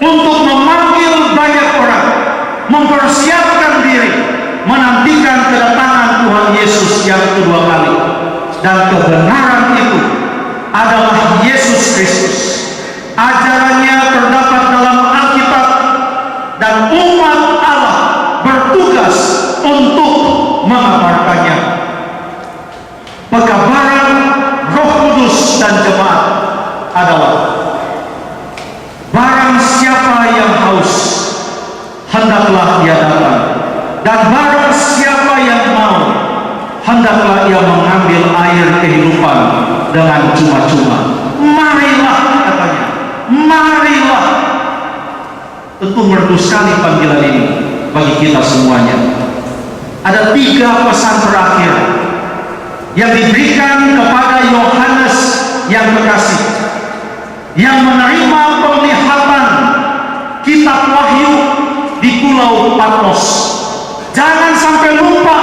untuk memanggil banyak orang, mempersiapkan diri, menantikan kedatangan Tuhan Yesus yang kedua kali. Dan kebenaran itu adalah Yesus Kristus. Ajarannya terdapat dalam Alkitab, dan umat Allah bertugas untuk mengabarkannya. Pekabaran Roh Kudus dan jemaat adalah, barang siapa yang haus, hendaklah ia datang, dan barang siapa yang mau, hendaklah ia mengambil air kehidupan dengan cuma-cuma. Marilah, katanya, marilah. Tentu merdu sekali panggilan ini bagi kita semuanya. Ada 3 pesan terakhir yang diberikan kepada Yohanes yang kekasih, yang menerima penglihatan kitab Wahyu di Pulau Patmos. Jangan sampai lupa,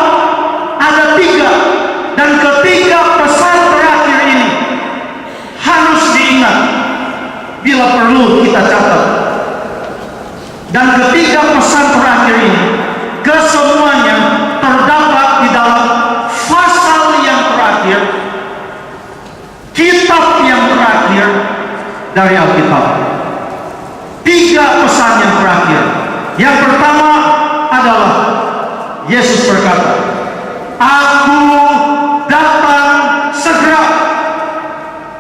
ada 3, dan ketiga pesan terakhir ini harus diingat, bila perlu kita catat. Dan ketiga pesan terakhir ini kesemuanya terdapat di dalam pasal yang terakhir, kitab yang terakhir dari Alkitab. 3 pesan yang terakhir. Yang pertama adalah Yesus berkata, aku datang segera.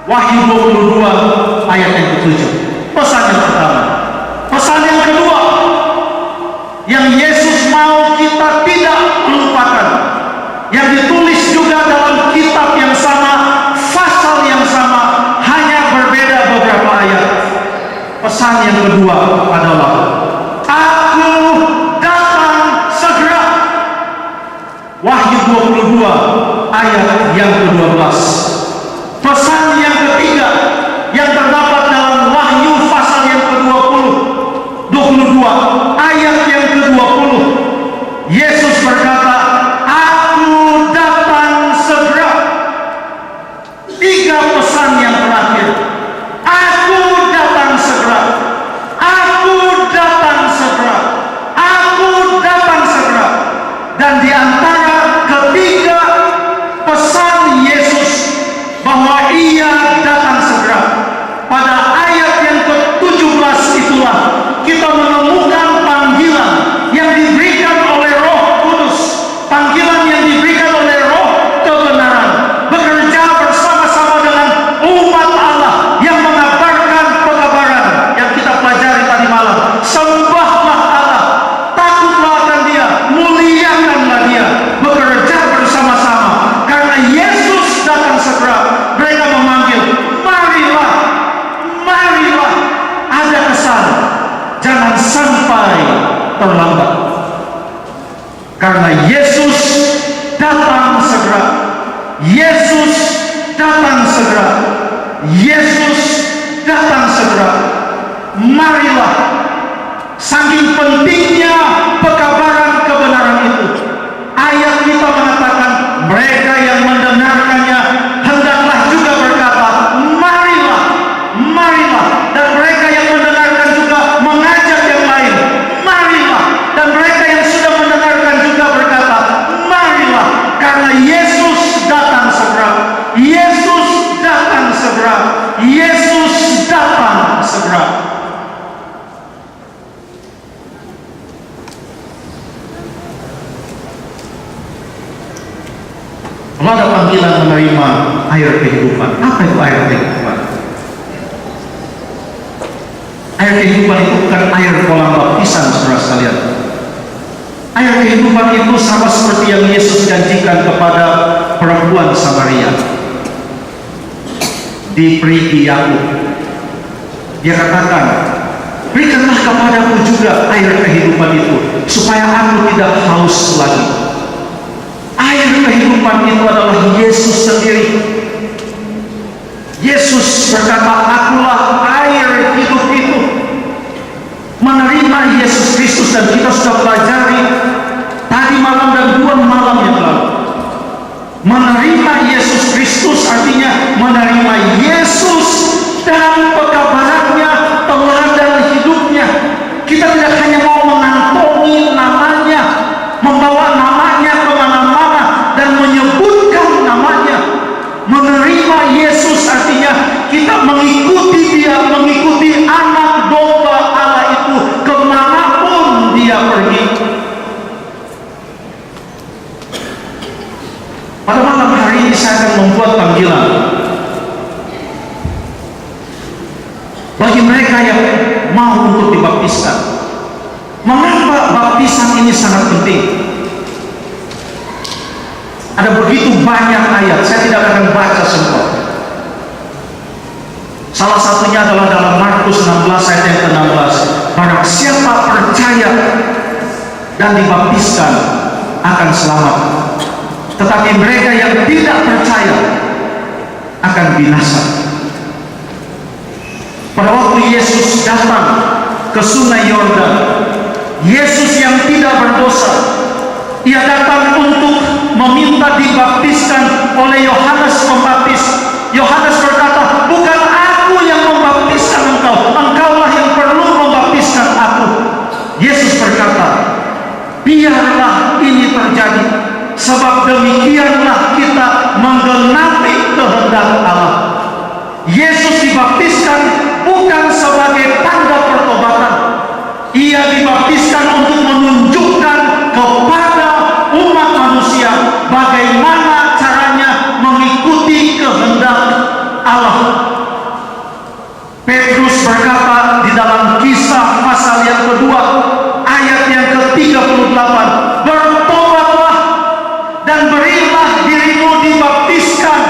Wahyu 22 ayat yang ke-7. Pesan yang pertama. Pesan yang kedua, yang Yesus mau kita tidak melupakan, yang ditulis juga dalam kitab yang sama, pasal yang sama, hanya berbeda beberapa pesan yang kedua adalah Aku datang segera. Wahyu 22 ayat yang ke-12. Pesan yang ketiga yang terdapat dalam Wahyu pasal yang ke-22 ayat yang ke-20. Yesus berkata, Aku datang segera. 3 pesan yang terakhir. Aku datang segera. Aku datang segera. Aku datang segera. Dan di antara ketiga pesan Yesus bahwa Ia datang segera, pada ayat yang ke-17 itulah kita menemukan panggilan yang diberikan oleh Roh Kudus, panggilan yang diberikan oleh Roh kebenaran, bekerja bersama-sama dengan umat Allah yang mengabarkan pekabaran yang kita pelajari tadi malam. Sembahlah Allah, takutlah akan Dia, muliakanlah Dia, bekerja bersama-sama. Karena Yesus datang segera, mereka memanggil, marilah, marilah. Ada kesan, jangan sampai terlambat. Karena Yesus datang segera. Yesus datang segera. Yesus datang segera. Marilah. Saking pentingnya pekabaran kebenaran itu, ayat kita mengatakan mereka yang mendengarkannya hendaklah juga berkata, marilah, marilah. Dan mereka yang mendengarkan juga mengajak yang lain, marilah. Dan mereka yang sudah mendengarkan juga berkata, marilah. Karena Yesus datang segera. Yesus datang segera. Yesus datang segera. Kalau ada panggilan menerima air kehidupan, apa itu air kehidupan? Air kehidupan itu bukan air kolam baptisan, saudara sekalian. Air kehidupan itu sama seperti yang Yesus janjikan kepada perempuan Samaria di Perigi Yakub. Dia katakan, berikanlah kepadaku juga air kehidupan itu, supaya aku tidak haus lagi. Air kehidupan itu adalah Yesus sendiri. Yesus berkata, akulah air hidup itu. Menerima Yesus Kristus, dan kita sudah pelajari tadi malam dan 2 malam yang lalu. Menerima Yesus Kristus artinya menerima Yesus dan pekabarannya, teladan hidupnya. Kita tidak hanya mau mengantongi namanya, membawa namanya kemana-mana dan menyebutkan namanya. Menerima Yesus artinya kita mengikuti Dia, mengikuti anak domba Allah itu kemanapun Dia pergi. Pada malam hari ini saya akan membuat panggilan bagi mereka yang mau untuk dibaptiskan. Mengapa baptisan ini sangat penting? Ada begitu banyak ayat, saya tidak akan baca semua. Salah satunya adalah dalam Markus 16 ayat yang ke-16. Barang siapa percaya dan dibaptiskan akan selamat, tetapi mereka yang tidak percaya akan binasa. Pada waktu Yesus datang ke sungai Yordan, Yesus yang tidak berdosa, Ia datang untuk meminta dibaptiskan oleh Yohanes Pembaptis. Yohanes berkata, bukan aku yang membaptiskan engkau, engkaulah yang perlu membaptiskan aku. Yesus berkata, biarlah ini terjadi, sebab demikianlah kita menggenapi kehendak Allah. Yesus dibaptiskan bukan sebagai tanda pertobatan. Ia dibaptiskan untuk menunjukkan kepada umat manusia bagaimana caranya mengikuti kehendak Allah. Petrus berkata di dalam Kisah pasal yang kedua ayat yang ke-38, bertobatlah dan berilah dirimu dibaptiskan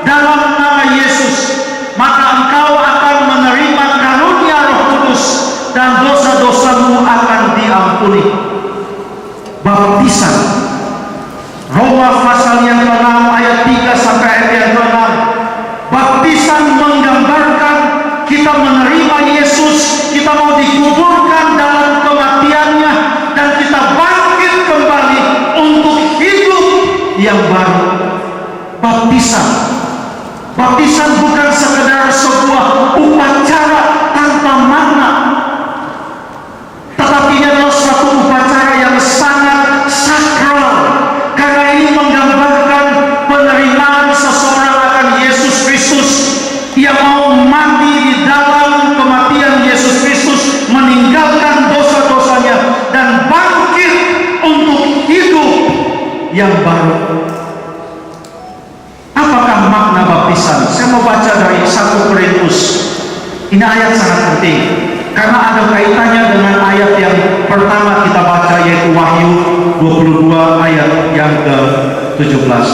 dalam nama Yesus, maka engkau akan menerima karunia Roh Kudus, kita menerima Yesus, kita mau dikuburkan dalam kematiannya, dan kita bangkit kembali untuk hidup yang baru. Baptisan bukan sekedar sebuah upacara tanpa makna, tetapi ini adalah suatu upacara yang sangat sakral, karena ini menggambarkan penerimaan seseorang akan Yesus Kristus. Ia mau mati di dalam kematian Yesus Kristus, meninggalkan dosa-dosanya dan bangkit untuk hidup yang baru. Apakah makna baptisan? Saya mau baca dari 1 Korintus. Ini ayat sangat penting karena ada kaitannya dengan ayat yang pertama kita baca, yaitu Wahyu 22 ayat yang ke-17.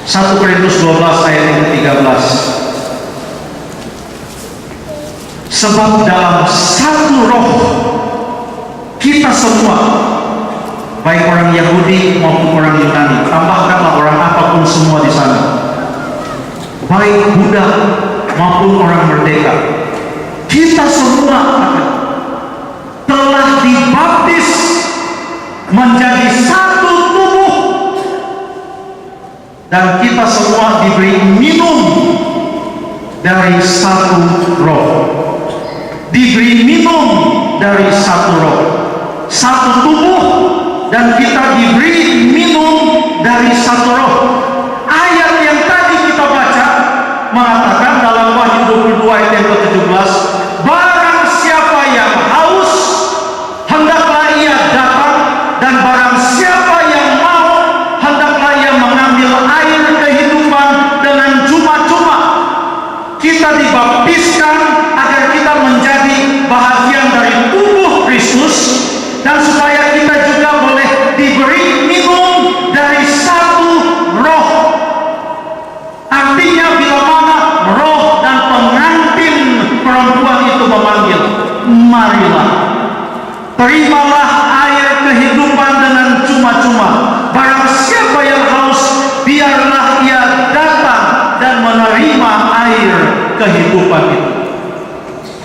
1 Korintus 12 ayat yang ke-13. Sebab dalam satu roh kita semua, baik orang Yahudi maupun orang Yunani, tambahkanlah orang apapun semua di sana, baik budak maupun orang merdeka, kita semua telah dibaptis menjadi satu tubuh, dan kita semua diberi minum dari satu roh. Diberi minum dari satu roh, satu tubuh, dan kita diberi minum dari satu roh. Ayat yang tadi kita baca mengatakan dalam Wahyu 22 ayat yang ke-17, barang siapa yang haus, hendaklah ia datang, dan barang siapa yang mau, hendaklah ia mengambil air kehidupan dengan cuma-cuma. Kita dibaptiskan agar kita menjadi bahagian dari tubuh Kristus, dan supaya kita juga boleh diberi minum dari satu roh. Artinya bila mana roh dan pengantin perempuan itu memanggil, marilah, terimalah air kehidupan dengan cuma-cuma. Barang siapa yang haus, biarlah ia datang dan menerima air kehidupan itu.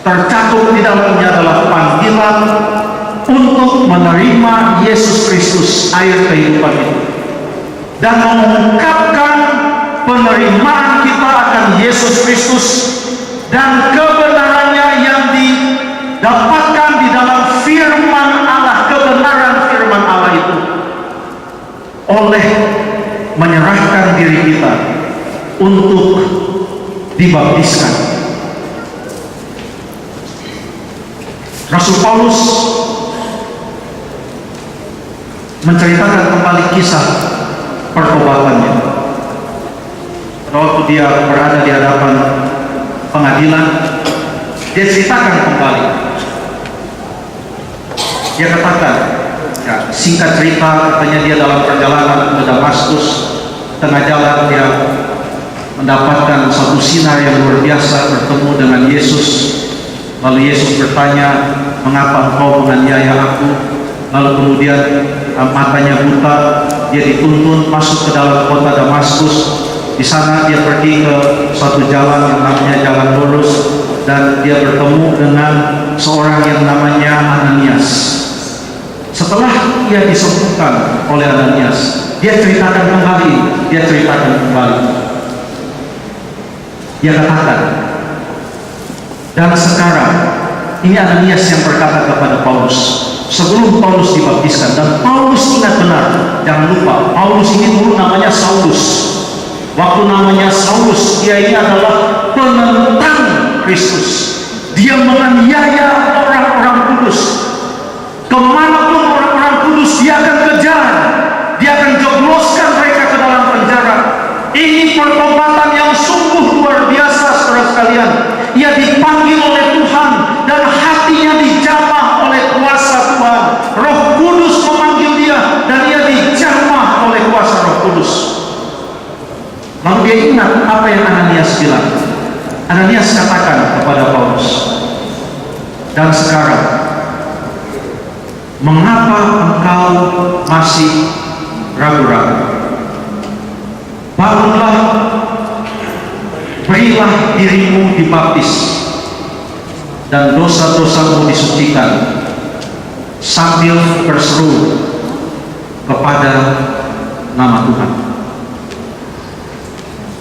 Tercakup di dalamnya adalah panggilan untuk menerima Yesus Kristus, air kehidupan itu, dan mengungkapkan penerimaan kita akan Yesus Kristus dan kebenarannya yang didapatkan di dalam firman Allah, kebenaran firman Allah itu, oleh menyerahkan diri kita untuk dibaptiskan. Rasul Paulus menceritakan kembali kisah pertobatannya. Waktu dia berada di hadapan pengadilan, dia ceritakan kembali. Dia katakan, ya, singkat cerita, katanya dia dalam perjalanan ke Damaskus, tengah jalan dia mendapatkan satu sinar yang luar biasa, bertemu dengan Yesus. Lalu Yesus bertanya, mengapa engkau menganiaya aku? Lalu kemudian matanya buta, dia dituntun masuk ke dalam kota Damaskus. Di sana dia pergi ke suatu jalan yang namanya Jalan Lurus, dan dia bertemu dengan seorang yang namanya Ananias. Setelah ia disembuhkan oleh Ananias, dia ceritakan kembali. Dia katakan, dan sekarang ini Ananias yang berkata kepada Paulus sebelum Paulus dibaptiskan. Dan Paulus ingat benar, jangan lupa, Paulus ini dulu namanya Saulus. Waktu namanya Saulus, dia ini adalah penentang Kristus. Dia menganiaya orang-orang kudus. Kemanapun orang-orang kudus dia akan kejar, dia akan jebloskan mereka ke dalam penjara. Ini pertobatan yang sungguh luar biasa, saudara sekalian. Ia dipanggil oleh Tuhan dan hatinya dijamah oleh kuasa Tuhan. Roh Kudus memanggil dia dan ia dijamah oleh kuasa Roh Kudus. Lalu dia ingat apa yang Ananias bilang. Ananias katakan kepada Paulus, dan sekarang mengapa engkau masih ragu-ragu? Bangunlah, berilah dirimu dibaptis dan dosa-dosamu disucikan, sambil berseru kepada nama Tuhan.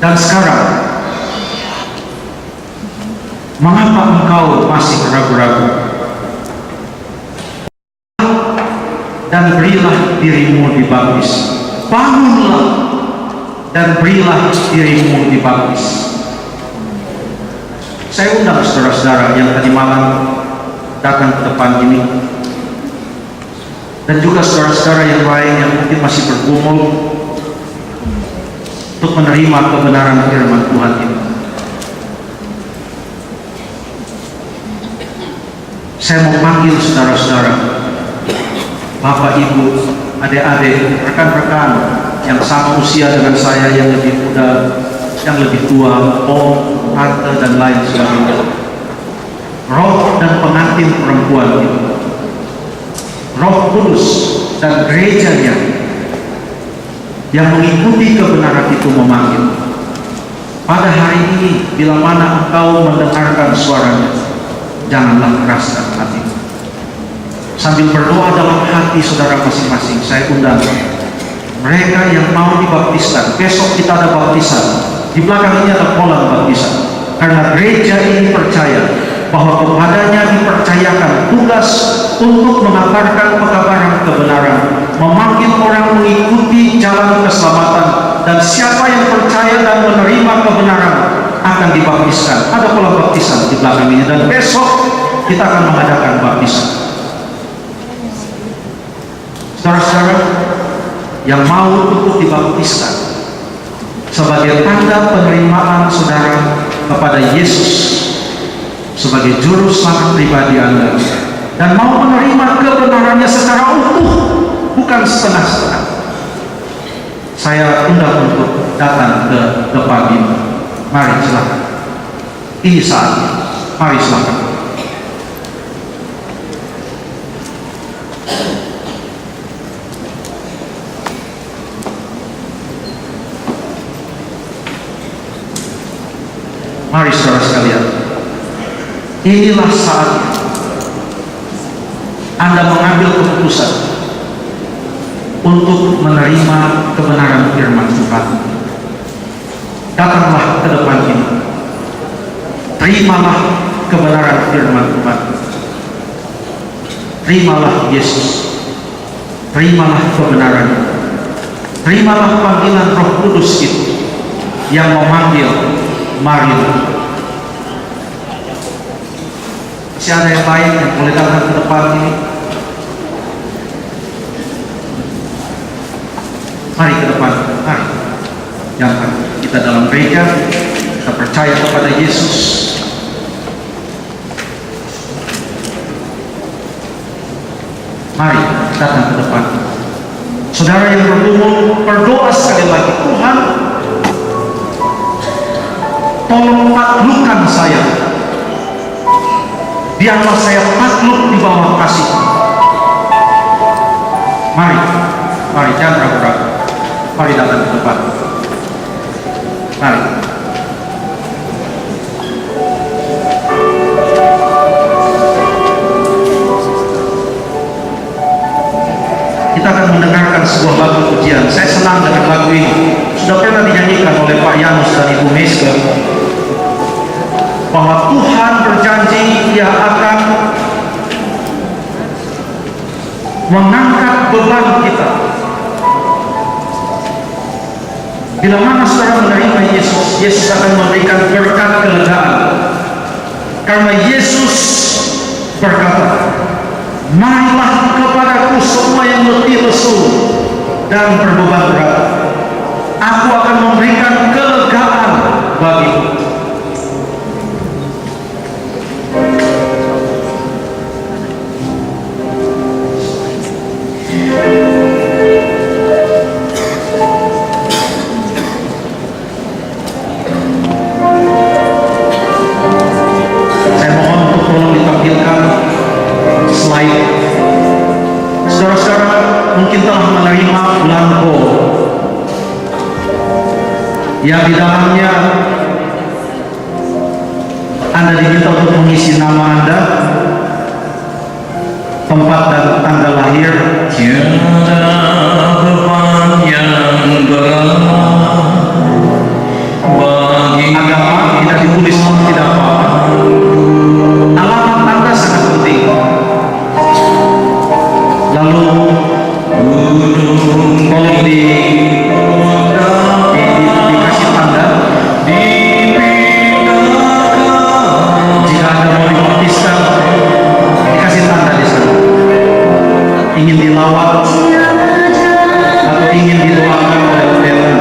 Dan sekarang, mengapa engkau masih ragu-ragu? Dan berilah dirimu dibaptis. Bangunlah dan berilah dirimu dibaptis. Saya undang saudara-saudara yang tadi malam datang ke depan ini, dan juga saudara-saudara yang lain yang mungkin masih bergumul untuk menerima kebenaran firman Tuhan ini. Saya mau panggil saudara-saudara, Bapak, Ibu, adik-adik, rekan-rekan yang sama usia dengan saya, yang lebih muda, yang lebih tua, om, tante, dan lain sebagainya. Roh dan pengantin perempuan itu, Roh Kudus dan gerejanya yang mengikuti kebenaran itu memanggil. Pada hari ini, bila mana engkau mendengarkan suaranya, janganlah keraskan hatimu. Sambil berdoa dalam hati saudara masing-masing, saya undang mereka yang mau dibaptiskan. Besok kita ada baptisan. Di belakang ini ada kolam baptisan. Karena gereja ini percaya bahwa kepadanya dipercayakan tugas untuk mengabarkan pekabaran kebenaran, memanggil orang mengikuti jalan keselamatan, dan siapa yang percaya dan menerima kebenaran akan dibaptiskan. Ada kolam baptisan di belakang ini, dan besok kita akan mengadakan baptisan. Saudara-saudara yang mau untuk dibaptiskan sebagai tanda penerimaan saudara kepada Yesus sebagai juru selamat pribadi Anda, dan mau menerima kebenarannya secara utuh, bukan setengah-setengah, saya undang untuk datang ke depan ini. Mari silakan. Ini saatnya. Mari silakan. Mari saudara sekalian, inilah saatnya Anda mengambil keputusan untuk menerima kebenaran firman Tuhan. Datanglah ke depan ini, terimalah kebenaran firman Tuhan, terimalah Yesus, terimalah kebenaran, terimalah panggilan Roh Kudus itu yang memanggil. Mari. Masih ada yang lain yang boleh datang ke depan ini? Mari ke depan. Mari. Jangan kita dalam gereja, kita percaya kepada Yesus. Mari datang ke depan. Saudara yang bergumul, berdoa sekali lagi, Tuhan, tolong taklukkan saya. Biarlah saya takluk di bawah kasih. Mari, mari, jangan ragu-ragu. Mari datang ke depan. Mari. Kita akan mendengarkan sebuah lagu pujian. Saya senang dengan lagu ini. Sudah pernah dinyanyikan oleh Pak Yanus dan Ibu Meske, bahwa Tuhan berjanji Dia akan mengangkat beban kita. Bila mana saudara menerima Yesus, Yesus akan memberikan berkat kelegaan. Karena Yesus berkata, marilah kepadaku semua yang letih lesu dan berbeban berat, aku akan memberikan kelegaan bagimu. Saya mohon untuk tolong ditampilkan slide. Saudara-saudara mungkin telah menerima belangko yang di dalamnya Anda diminta untuk mengisi nama Anda, tempat dan tanggal lahir, Tiada beban yang berat bagi agama tidak ditulis tidak apa-apa. Alamat Anda sangat penting. Lalu tolong dikasih tanda jika Anda mau dibaptiskan, dikasih tanda di sana. Ingin dilawat atau ingin didoakan oleh pendeta.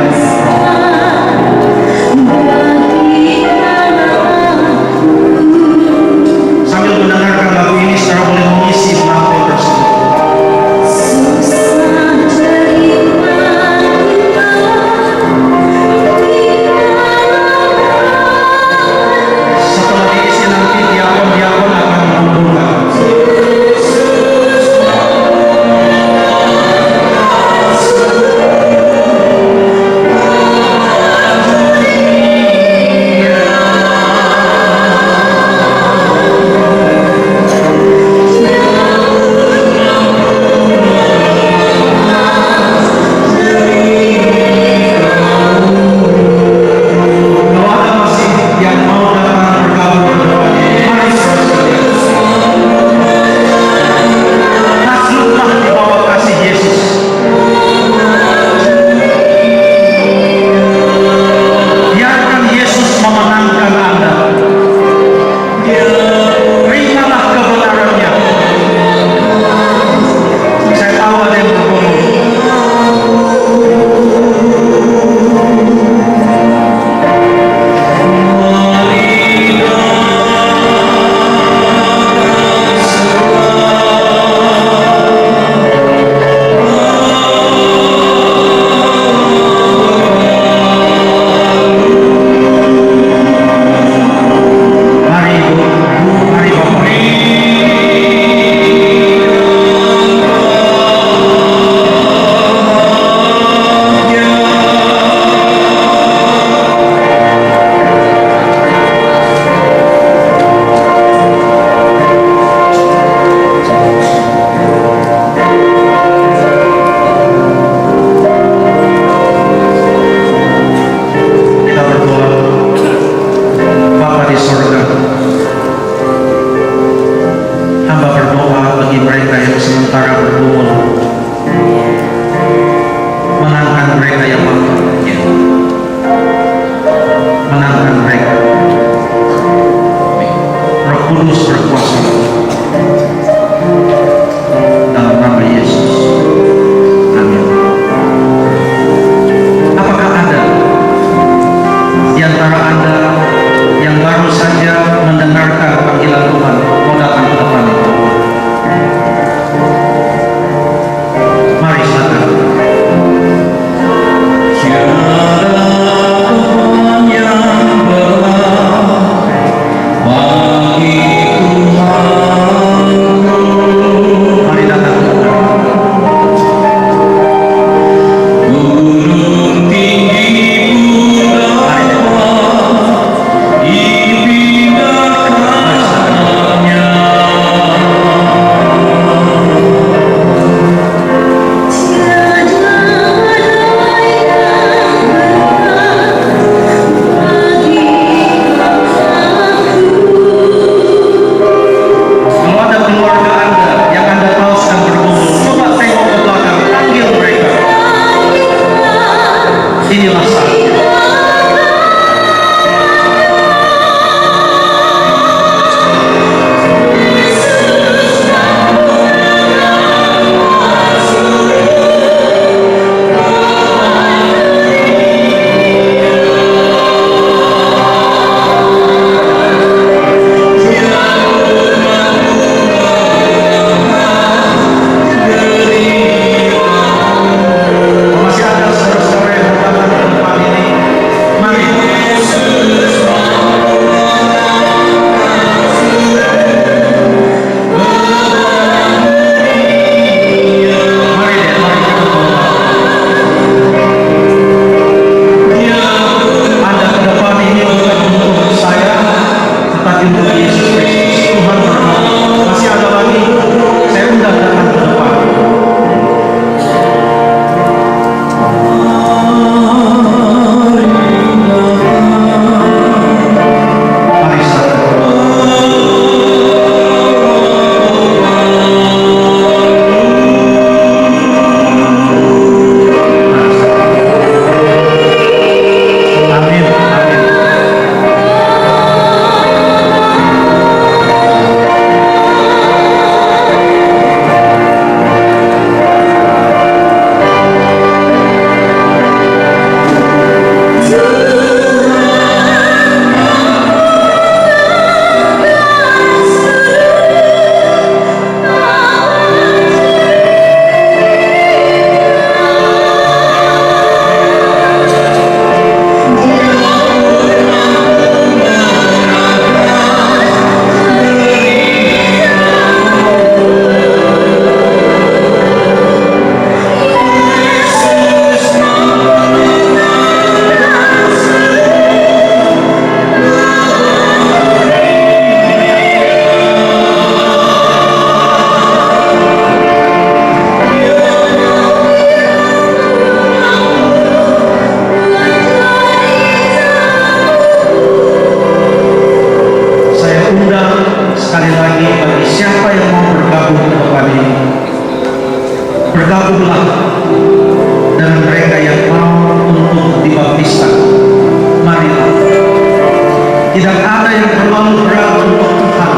ada yang terlalu berat untuk Tuhan.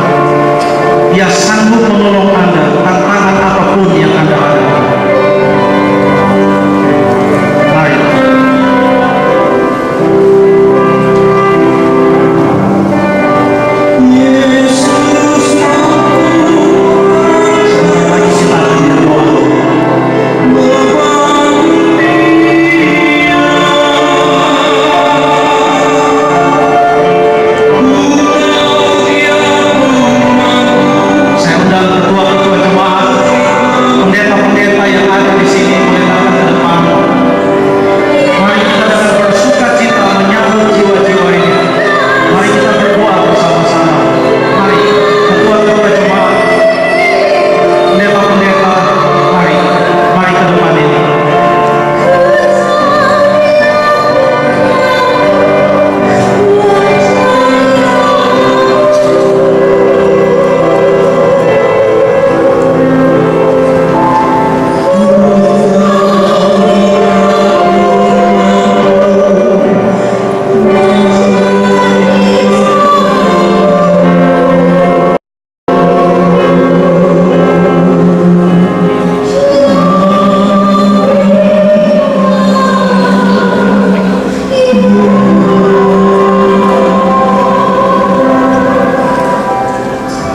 Dia sanggup menolong Anda tantangan apapun yang Anda hadapi. Mari. Lagi silakan berdoa. Saya undang ketua-ketua jemaat, pendeta-pendeta yang ada di sini boleh datang ke depan. Mari kita dengan bersuka cita menyambut jiwa-jiwa ini. Mari kita berdoa bersama-sama. Mari ketua-ketua jemaat, pendeta-pendeta, mari ke depan ini.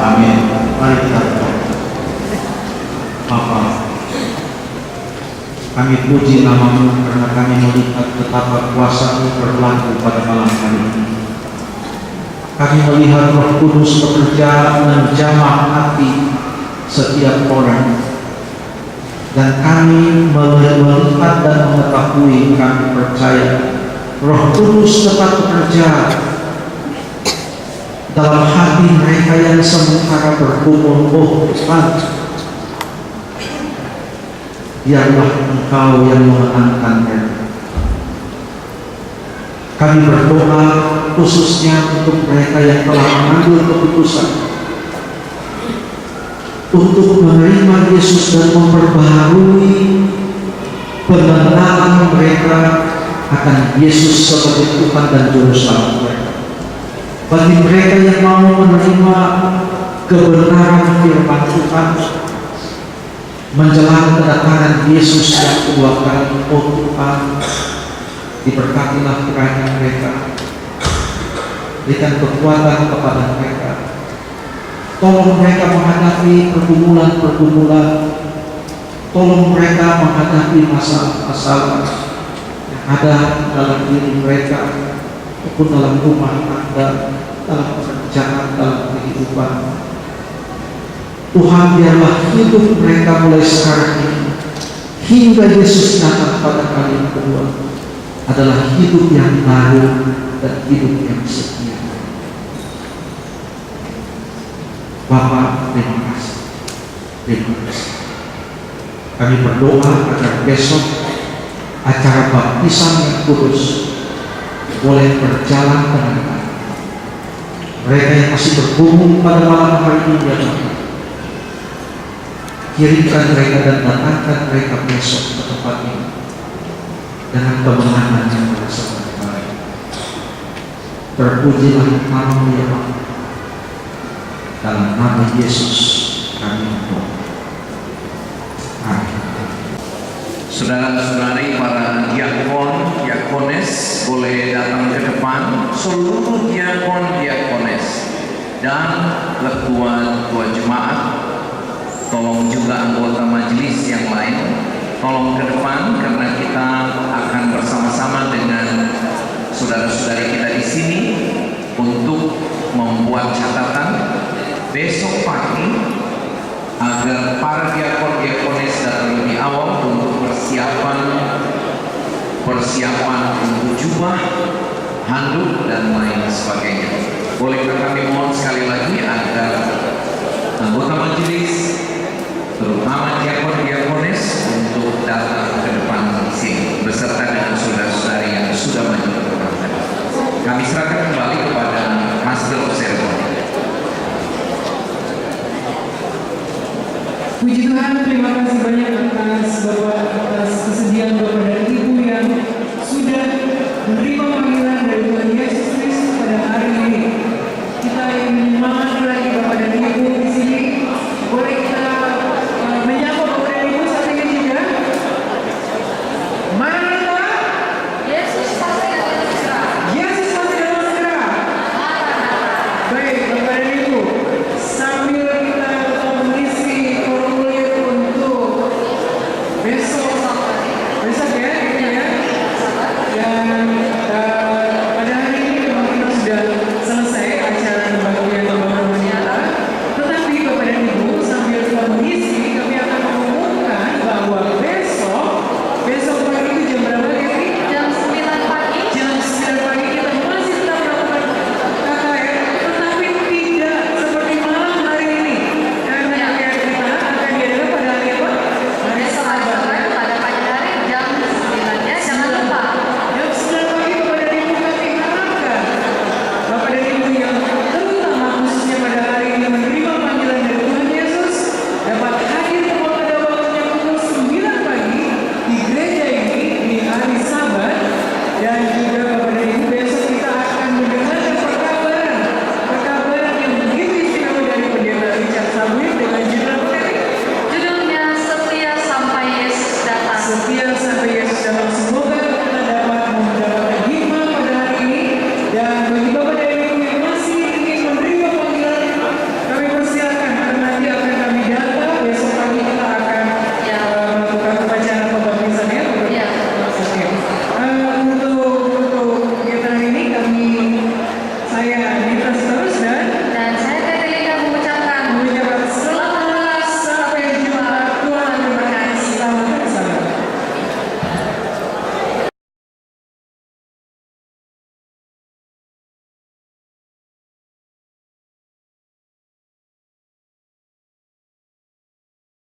Amin. Mari kita berdoa. Bapa, kami puji nama-Mu karena kami melihat betapa kuasa-Mu berlaku pada malam hari ini. Kami melihat Roh Kudus bekerja menjamah hati setiap orang. Dan kami melihat dan mengetahui, kami percaya Roh Kudus tetap bekerja dalam hati mereka yang sementara bergumul. Oh Tuhan, biarlah Engkau yang menenangkan mereka. Kami berdoa khususnya untuk mereka yang telah mengambil keputusan untuk menerima Yesus dan memperbaharui pengenalan mereka akan Yesus sebagai Tuhan dan Juru Selamat mereka. Bagi mereka yang mau menerima kebenaran firman Tuhan menjelang kedatangan Yesus yang kedua kali, oh Tuhan, diberkatilah kiranya mereka, berikan kekuatan kepada mereka, tolong mereka menghadapi pergumulan-pergumulan, tolong mereka menghadapi masalah-masalah yang ada dalam diri mereka maupun dalam rumah tangga, dalam pekerjaan, dalam kehidupan. Tuhan, biarlah hidup mereka mulai sekarang ini hingga Yesus datang pada kali yang kedua adalah hidup yang baru dan hidup yang setia. Bapa, terima kasih. Terima kasih. Kami berdoa agar besok acara baptisan yang kudus boleh berjalan dengan baik. Mereka yang masih bergumul pada malam hari ini, ya Tuhan, kirimkan mereka dan datangkan mereka besok ke tempat ini dengan kemenangan yang sangat baik. Terpujilah nama-Mu ya Allah. Dalam nama Yesus kami berdoa. Amin. Saudara-saudari, para diakon, diakones boleh datang ke depan. Seluruh diakon, diakones dan ketua jemaat, tolong juga anggota majelis yang lain, tolong ke depan karena kita akan bersama-sama dengan saudara-saudari kita di sini untuk membuat catatan besok pagi agar para diakon diakones datang lebih awal untuk persiapan untuk jubah, handuk dan lain sebagainya. Bolehkah kami mohon sekali lagi agar anggota majelis, terutama diakon diakones, untuk datang ke depan sini beserta dengan saudara-saudari yang sudah maju ke depan. Kami serahkan kembali kepada Master of Ceremony. Puji Tuhan, terima kasih banyak atas Bapak